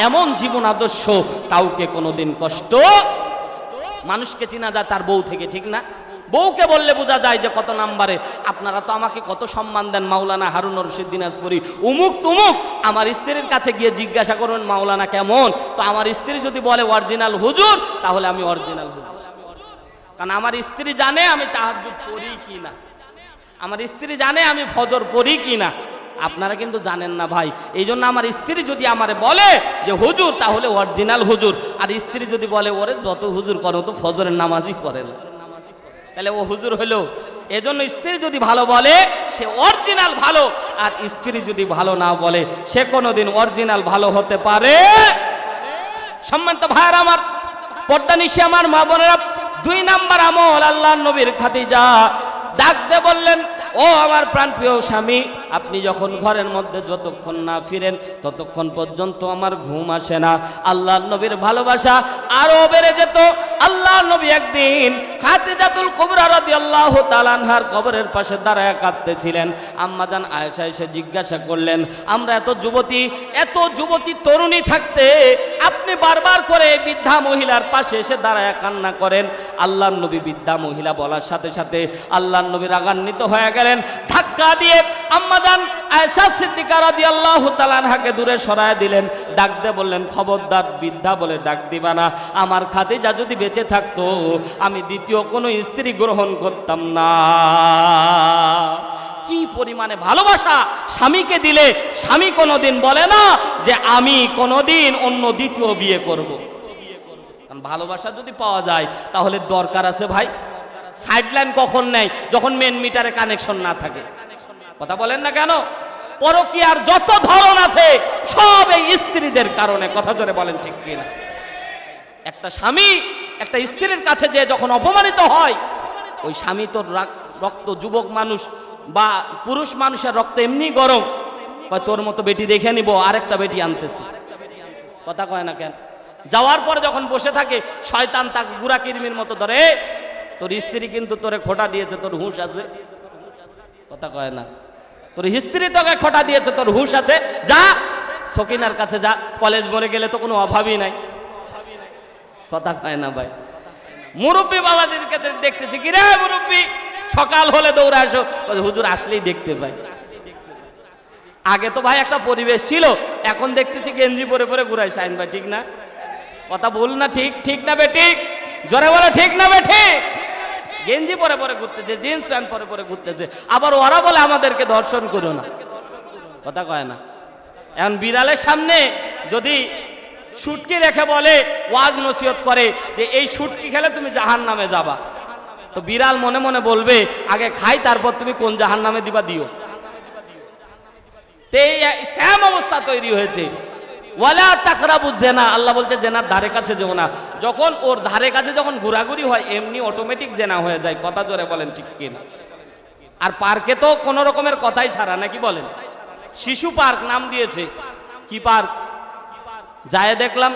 এমন জীবন আদর্শ, কাউকে কোনোদিন কষ্ট, মানুষকে চেনা যায় তার বউ থেকে, ঠিক না? বউকে বললে বোঝা যায় যে কত নাম্বারে। আপনারা তো আমাকে কত সম্মান দেন, মাওলানা হারুন রশিদ দিনাজপুরি উমুক তুমুক। আমার স্ত্রীর কাছে গিয়ে জিজ্ঞাসা করবেন মাওলানা কেমন, তো আমার স্ত্রী যদি বলে অরিজিনাল হুজুর, তাহলে আমি অরিজিনাল হুজুর। কারণ আমার স্ত্রী জানে আমি তাহাজ্জুদ পড়ি কি না, আমার স্ত্রী জানে আমি ফজর পড়ি কি না। আপনারা কিন্তু জানেন না ভাই। এই জন্য আমার স্ত্রী যদি আমারে বলে যে হুজুর, তাহলে অরিজিনাল হুজুর। আর স্ত্রী যদি বলে ওরে যত হুজুর করো তো ফজরের নামাজই পড়ে না, তাহলে ও হুজুর হলো। এজন্য স্ত্রী যদি ভালো বলে সে অরিজিনাল ভালো, আর স্ত্রী যদি ভালো না বলে সে কোনোদিন অরিজিনাল ভালো হতে পারে। সম্মানিত ভাইয়ার আমার, পর্দা নিশি আমার মা বোনেরা, 2 নাম্বার আমল আল্লাহর নবীর খাদিজা ডাক দিয়ে বললেন, ও আমার প্রাণপ্রিয় স্বামী, আপনি যখন ঘরের মধ্যে যতক্ষণ না ফিরেন ততক্ষণ পর্যন্ত আমার ঘুম আসে না। আল্লাহর নবীর ভালোবাসা আরো বেড়ে যেত। আল্লাহর নবী একদিন খাদিজাতুল কুবরা রাদিয়াল্লাহু তাআলা আনহার কবরের পাশে দাঁড়ায় কাঁদতেছিলেন। আম্মাজান আয়েশা এসে জিজ্ঞাসা করলেন, আমরা এত যুবতী তরুণী থাকতে আপনি বারবার করে বৃদ্ধা মহিলার পাশে এসে দাঁড়ায় কান্না করেন? আল্লাহর নবী বৃদ্ধা মহিলা বলার সাথে সাথে আল্লাহর নবী রাগান্বিত হয়ে গেলেন। ধাক্কা দিয়ে আম্মাজান আয়েশা সিদ্দিকা রাদিয়াল্লাহু তাআলা আনহাকে দূরে সরায় দিলেন। ডাক দিয়ে বললেন, খবরদার বৃদ্ধা বলে ডাক দিবা না। আমার খাদিজা যদি বেঁচে থাকতো আমি দ্বিতীয় কোনো স্ত্রী গ্রহণ করতাম না। কি পরিমাণে ভালোবাসা স্বামীকে দিলে স্বামী কোনোদিন বলে না যে আমি কোনোদিন অন্য দ্বিতীয় বিয়ে করব। কারণ ভালোবাসা যদি পাওয়া যায় তাহলে দরকার আছে ভাই সাইডলাইন কখন নেয়? যখন মেন মিটারে কানেকশন না থাকে। কথা বলেন না কেন? পরকীয়ার যত ধরন আছে সব এই স্ত্রীদের কারণে। কথা জোরে বলেন ঠিক কিনা? একটা স্বামী একটা স্ত্রীর কাছে যে যখন অপমানিত হয়, ওই স্বামী তোর রক্ত, যুবক মানুষ বা পুরুষ মানুষের রক্ত এমনি গরম, কয় তোর মতো বেটি দেখে নিব, আরেকটা বেটি আনতেছি। কথা কয় না কেন? যাওয়ার পরে যখন বসে থাকে শয়তান তাকে গুড়া কিরমির মতো ধরে, তোর স্ত্রী কিন্তু তোরে খোটা দিয়েছে, তোর হুঁশ আছে? কথা কয় না? তোর স্ত্রী তোকে খোটা দিয়েছে, তোর হুঁশ আছে? যা সকিনার কাছে যা, কলেজ মরে গেলে তো কোনো অভাবই নাই। কথা কয় না ভাই? মুরব্বী বাবাদেরকে দেখতেছি, কি রে মুরব্বী, সকাল হলে দৌড়ে আসো, হুজুর আসলেই দেখতে পাই। আগে তো ভাই একটা পরিবেশ ছিল, এখন দেখতেছি গেঞ্জি পরে পরে ঘুরাই। শাইন ভাই ঠিক না? কথা বল না, ঠিক না বেটি? জোরে বলে ঠিক না বেটি? গেঞ্জি পরে পরে ঘুরতেছে, জিন্স প্যান্ট পরে পরে ঘুরতেছে, আবার ওরা বলে আমাদেরকে ধর্ষণ করো না। কথা কয় না? এখন বিড়ালের সামনে যদি শুটকি রেখে বলে, ওয়াজ নসিহত করে যে এই শুটকি খেলে তুমি জাহান্নামে যাবা, তো বিড়াল মনে মনে বলবে আগে খাই তারপর তুমি কোন জাহান্নামে দিবা দিও। সেম অবস্থা তৈরি হয়েছে। ওয়ালা তাকরাবু জেনা, আল্লাহ বলছে জেনার ধারে কাছে যেও না। যখন ওর ধারে কাছে যখন ঘোরাঘুরি হয় এমনি অটোমেটিক জেনা হয়ে যায়। কথা জোরে বলেন ঠিক কিনা? আর পার্কে তো কোনো রকমের কথাই ছাড়া, নাকি বলেন? শিশু পার্ক নাম দিয়েছে। কি পার্ক? যায় দেখলাম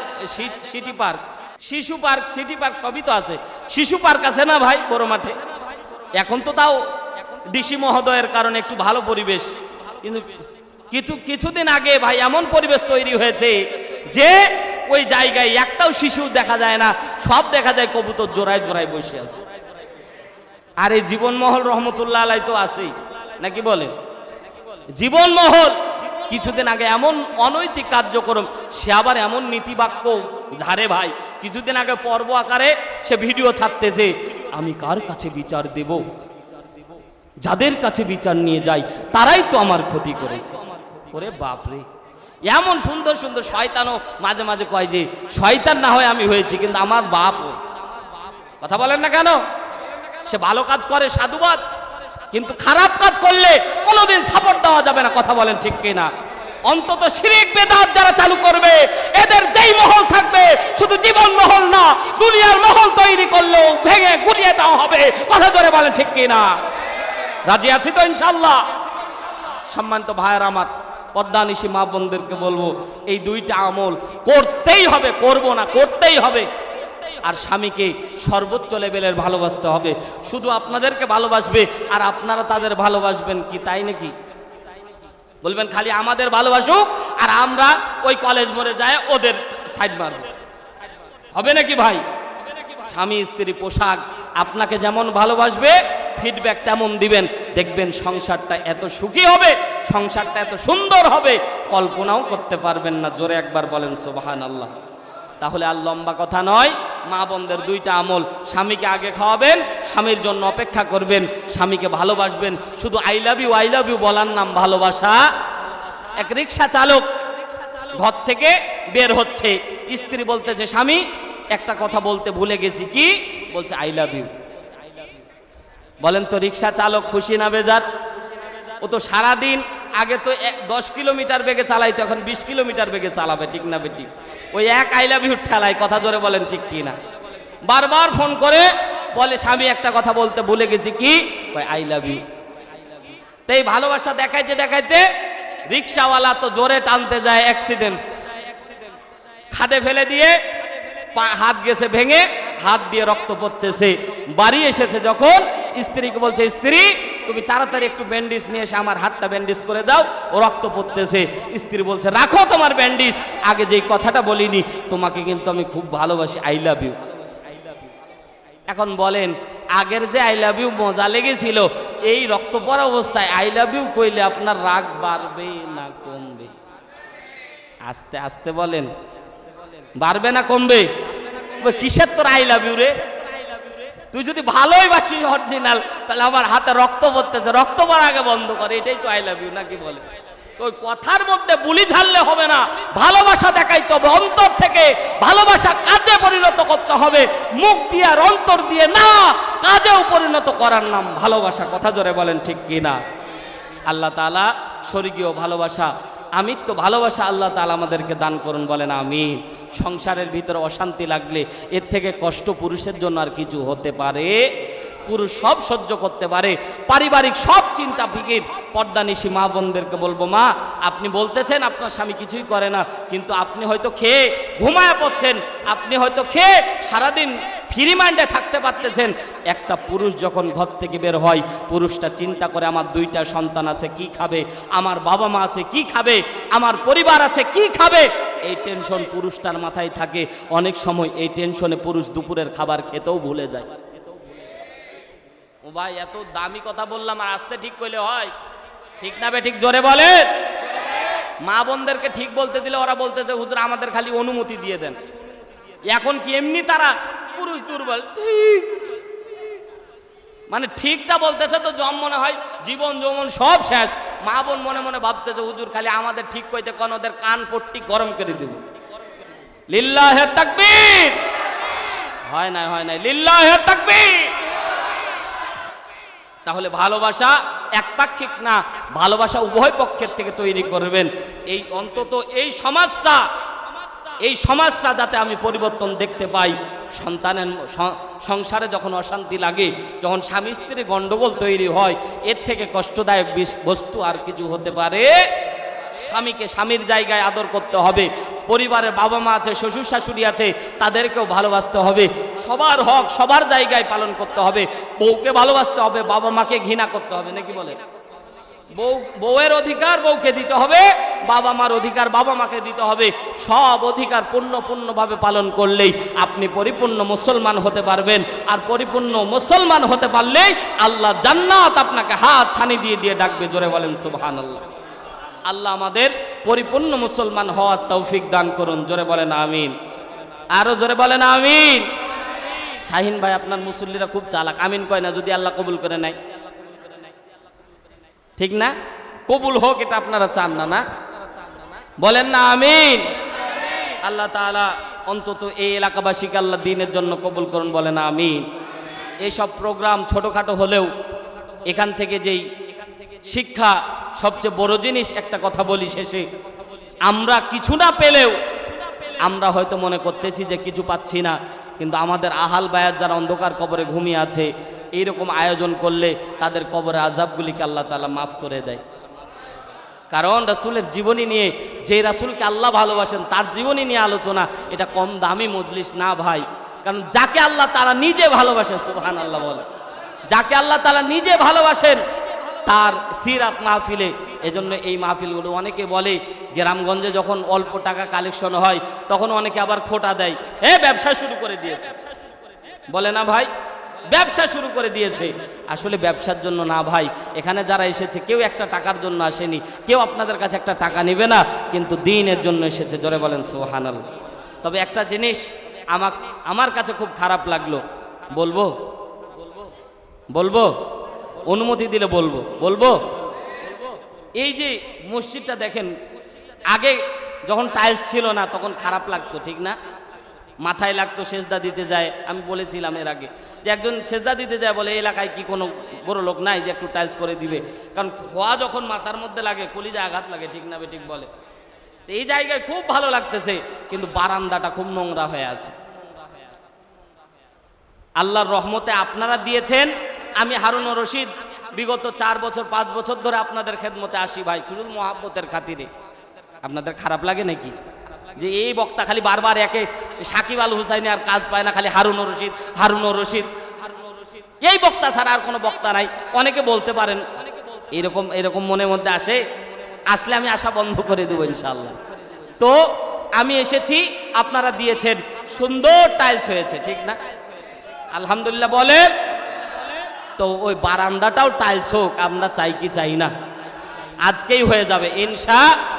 সিটি পার্ক, শিশু পার্ক, সিটি পার্ক সবই তো আছে। শিশু পার্ক আছে না ভাই বড় মাঠে? এখন তো তাও ডিসি মহোদয়ের কারণে একটু ভালো পরিবেশ, কিন্তু কিছুদিন আগে ভাই এমন পরিবেশ তৈরি হয়েছে যে ওই জায়গায় একটাও শিশু দেখা যায় না, সব দেখা যায় কবুতর জোড়ায় জোড়ায় বসে আছে। আর এই জীবনমহল রহমতুল্লাহ আলাই তো আছেই, নাকি বলেন? জীবনমহল কিছুদিন আগে এমন অনৈতিক কার্যক্রম, সে আবার এমন নীতিবাক্য ঝাড়ে ভাই। কিছুদিন আগে পর্ব আকারে সে ভিডিও ছাড়তেছে, আমি কার কাছে বিচার দেব? যাদের কাছে বিচার নিয়ে যাই তারাই তো আমার ক্ষতি করেছে। ওরে বাপরে, এমন সুন্দর সুন্দর শয়তানও মাঝে মাঝে কয় যে শয়তান না হয় আমি হয়েছি, কিন্তু আমার বাপ। কথা বলেন না কেন? সে ভালো কাজ করে সাধুবাদ, কিন্তু খারাপ কাজ করলে কোনোদিন সাপোর্ট দেওয়া যাবে না। কথা বলেন ঠিক কিনা? অন্তত শিরক বেদাত যারা চালু করবে এদের যেই মহল থাকবে, শুধু জীবন মহল না, দুনিয়ার মহল তৈরি করলেও ভেঙে গুড়িয়ে দেওয়া হবে। কথা জোরে বলেন ঠিক কিনা? রাজি আছি তো ইনশাআল্লাহ? সম্মানিত ভাইয়ের আমার, পদ্মানিশী মা বোনদেরকে বলবো, এই দুইটা আমল করতেই হবে, করব না, করতেই হবে। আর স্বামীকে সর্বোচ্চ লেভেলের ভালোবাসতে হবে। শুধু আপনাদেরকে ভালোবাসবে আর আপনারা তাদের ভালোবাসবেন কি তাই নাকি? বলবেন খালি আমাদের ভালোবাসুক আর আমরা ওই কলেজ মোড়ে যায় ওদের সাইড মারব, হবে নাকি ভাই? স্বামী স্ত্রী পোশাক আপনাকে যেমন ভালোবাসবে ফিডব্যাক তেমন দিবেন, দেখবেন সংসারটা এত সুখী হবে, সংসারটা এত সুন্দর হবে, কল্পনাও করতে পারবেন না। জোরে একবার বলেন সুবহানাল্লাহ। তাহলে আর লম্বা কথা নয়, মা বোনদের দুইটা আমল, স্বামীকে আগে খাওয়াবেন, স্বামীর জন্য অপেক্ষা করবেন, স্বামীকে ভালোবাসবেন। শুধু আই লাভ ইউ বলার নাম ভালোবাসা? এক রিক্সা চালক ঘর থেকে বের হচ্ছে, স্ত্রী বলতেছে স্বামী একটা কথা বলতে ভুলে গেছি। কি বলছে? I love you. বলেন তো রিক্সা চালক খুশি না বেজার? ও তো সারাদিন আগে তো 10 কিলোমিটার বেগে চালাইতো, এখন 20 কিলোমিটার বেগে চালাবে, ঠিক না বেটি? ওই এক আই লাভ ইউ ঠেলায়। কথা জোরে বলেন ঠিক কি না? বারবার ফোন করে বলে স্বামী একটা কথা বলতে ভুলে গেছি। কি? I love you. তাই ভালোবাসা দেখাইতে দেখাইতে রিক্সাওয়ালা তো জোরে টানতে যায়, অ্যাক্সিডেন্ট, খাদে ফেলে দিয়ে হাত গেছে ভেঙে, হাত দিয়ে রক্ত পড়তেছে। বাড়ি এসেছে যখন স্ত্রীকে বলছে, স্ত্রী তুমি তাড়াতাড়ি একটু ব্যান্ডেজ নিয়ে এসে আমার হাতটা ব্যান্ডেজ করে দাও, ও রক্ত পড়তেছে। স্ত্রী বলছে রাখো তোমার ব্যান্ডেজ, আগে যেই কথাটা বলিনি, তোমাকে কিন্তু আমি খুব ভালোবাসি, আই লাভ ইউ। এখন বলেন আগের যে আই লাভ ইউ মজা লেগেছিল, এই রক্ত পড়া অবস্থায় আই লাভ ইউ কইলে আপনার রাগ বাড়বে না কমবে? আস্তে আস্তে বলেন, বাড়বে না কমবে? কিসের তোর আই লাভ ইউ রে? তুই যদি ভালোই বাসি অরিজিনাল, তাহলে আমার হাতে রক্ত পড়তেছে, রক্ত পড়া আগে বন্ধ করে, এটাই তো আই লাভ ইউ নাকি? বলে তো ওই কথার মধ্যে বুলি ঝাললে হবে না, ভালোবাসা দেখাইতে হবে অন্তর থেকে, ভালোবাসা কাজে পরিণত করতে হবে, মুখ দিয়ে আর অন্তর দিয়ে না, কাজেও পরিণত করার নাম ভালোবাসা। কথা জোরে বলেন ঠিক কি না? আল্লাহ তাআলা স্বর্গীয় ভালোবাসা, আমিত্ব ভালোবাসা আল্লাহ তাআলা আমাদেরকে দান করুন, বলেন আমিন। সংসারের ভিতরে অশান্তি লাগলে এর থেকে কষ্ট পুরুষের জন্য আর কিছু হতে পারে? পুরুষ সব সহ্য করতে পারে, পারিবারিক সব চিন্তা ফিকির। পর্দানিশী মা বোনদেরকে বলবো, মা আপনি বলতেছেন আপনার স্বামী কিছুই করে না, কিন্তু আপনি হয়তো খেয়ে ঘুমায় পড়ছেন, আপনি হয়তো খেয়ে সারাদিন ফ্রি মাইন্ডে থাকতে পারতেছেন। একটা পুরুষ যখন ঘর থেকে বের হয়, পুরুষটা চিন্তা করে আমার 2টা সন্তান আছে কি খাবে, আমার বাবা মা আছে কি খাবে, আমার পরিবার আছে কি খাবে, এই টেনশন পুরুষটার মাথায় থাকে। অনেক সময় এই টেনশনে পুরুষ দুপুরের খাবার খেতেও ভুলে যায়। ও ভাই এত দামি কথা বললাম আর আস্তে ঠিক কইলে হয়? ঠিক না বে ঠিক? জোরে বলেন। মা বোনদেরকে ঠিক বলতে দিলে ওরা বলতেছে হুজুর আমাদের খালি অনুমতি দিয়ে দেন। এখন কি এমনি তারা পুরুষ দুর্বল? ঠিক মানে ঠিকটা বলতেছে তো জম মনে হয় জীবন যৌবন সব শেষ। মা বোন মনে মনে ভাবতেছে হুজুর খালি আমাদের ঠিক কইতে কোন, ওদের কান পট্টি গরম করে দেব। লিল্লাহে তাকবীর। হয় না, হয় না, লিল্লাহে তাকবীর। তাহলে ভালোবাসা একপাক্ষিক না, ভালোবাসা উভয় পক্ষের থেকে তৈরি করবেন। এই অন্তত এই সমাজটা যাতে আমি পরিবর্তন দেখতে পাই। সন্তানের সংসারে যখন অশান্তি লাগে, যখন স্বামী স্ত্রী গন্ডগোল তৈরি হয়, এর থেকে কষ্টদায়ক বস্তু আর কিছু হতে পারে? স্বামীকে স্বামীর জায়গায় আদর করতে হবে, পরিবারে বাবা মা আছে, শ্বশুর শাশুড়ি আছে, তাদেরকেও ভালোবাসতে হবে, সবার হক সবার জায়গায় পালন করতে হবে। বউকে ভালোবাসতে হবে, বাবা মাকে ঘৃণা করতে হবে, নাকি বলে? বউয়ের অধিকার বউকে দিতে হবে, বাবা মার অধিকার বাবা মাকে দিতে হবে। সব অধিকার পূর্ণভাবে পালন করলেই আপনি পরিপূর্ণ মুসলমান হতে পারবেন। আর পরিপূর্ণ মুসলমান হতে পারলেই আল্লাহ জান্নাত আপনাকে হাত ছানি দিয়ে দিয়ে ডাকবে। জোরে বলেন সুবহানাল্লাহ। আল্লাহ আমাদের পরিপূর্ণ মুসলমান হওয়ার তৌফিক দান করুন। জোরে বলেন আমিন। আরো জোরে বলেন আমিন। শাহিন ভাই আপনার মুসল্লিরা খুব চালাক, আমিন কয় না যদি আল্লাহ কবুল করে নেয়, ঠিক না? কবুল হোক এটা আপনারা চান না? না বলেন না আমিন। আল্লাহ তাআলা অন্তত এই এলাকাবাসীকে আল্লাহ দ্বীনের জন্য কবুল করুন, বলেন আমিন। এইসব প্রোগ্রাম ছোটোখাটো হলেও এখান থেকে যেই শিক্ষা, সবচেয়ে বড় জিনিস একটা কথা বলি শেষে, আমরা কিছু না পেলেও আমরা হয়তো মনে করতেছি যে কিছু পাচ্ছি না, কিন্তু আমাদের আহাল বায়াত যারা অন্ধকার কবরে ঘুমিয়ে আছে, এইরকম আয়োজন করলে তাদের কবরে আযাবগুলিকে আল্লাহ তাআলা মাফ করে দেয়। কারণ রাসূলের জীবনী নিয়ে, যে রাসূলকে আল্লাহ ভালোবাসেন তার জীবনী নিয়ে আলোচনা, এটা কম দামি মজলিস না ভাই। কারণ যাকে আল্লাহ তাআলা নিজে ভালোবাসেন, সুবহানাল্লাহ বলে, যাকে আল্লাহ তাআলা নিজে ভালোবাসেন তার সিরাত মাহফিলে, এজন্য এই মাহফিলগুলো অনেকে বলে গ্রামগঞ্জে যখন অল্প টাকা কালেকশন হয় তখন অনেকে আবার খোটা দেয়, ব্যবসা শুরু করে দিয়েছে, বলে না ভাই, ব্যবসা শুরু করে দিয়েছে। আসলে ব্যবসার জন্য না ভাই, এখানে যারা এসেছে কেউ একটা টাকার জন্য আসেনি, কেউ আপনাদের কাছে একটা টাকা নেবে না, কিন্তু দ্বীনের জন্য এসেছে। জোরে বলেন সুবহানাল্লাহ। তবে একটা জিনিস আমার কাছে খুব খারাপ লাগলো, বলবো বলবো অনুমতি দিলে বলবো। এই যে মসজিদটা দেখেন, আগে যখন টাইলস ছিল না তখন খারাপ লাগতো, ঠিক না? মাথায় লাগতো, সেজদা দিতে যায়। আমি বলেছিলাম এর আগে যে একজন সেজদা দিতে যায়, বলে এই এলাকায় কি কোনো বড় লোক নাই যে একটু টাইলস করে দিবে? কারণ খোয়া যখন মাথার মধ্যে লাগে কলিজায় আঘাত লাগে, ঠিক না বেঠিক বলে? তো এই জায়গায় খুব ভালো লাগতেছে, কিন্তু বারান্দাটা খুব নোংরা হয়ে আছে। আল্লাহর রহমতে আপনারা দিয়েছেন। আমি হারুনুর রশিদ বিগত 4 বছর 5 বছর ধরে আপনাদের খেদমতে আসি ভাই, খুবই মহাব্বতের খাতিরে। আপনাদের খারাপ লাগে নাকি যে এই বক্তা খালি বারবার একে সাকিব আল হুসাইনি আর কাজ পায় না, খালি হারুনুর রশিদ, এই বক্তা ছাড়া আর কোনো বক্তা নাই? অনেকে বলতে পারেন, এরকম মনের মধ্যে আসলে আমি আশা বন্ধ করে দেবো ইনশাআল্লাহ। তো আমি এসেছি, আপনারা দিয়েছেন, সুন্দর টাইলস হয়েছে, ঠিক না? আলহামদুলিল্লাহ বলেন। তো ওই বারান্দাটাও টাইলস হোক, আমরা চাই কি চাই না? আজকেই হয়ে যাবে ইনশাআল্লাহ।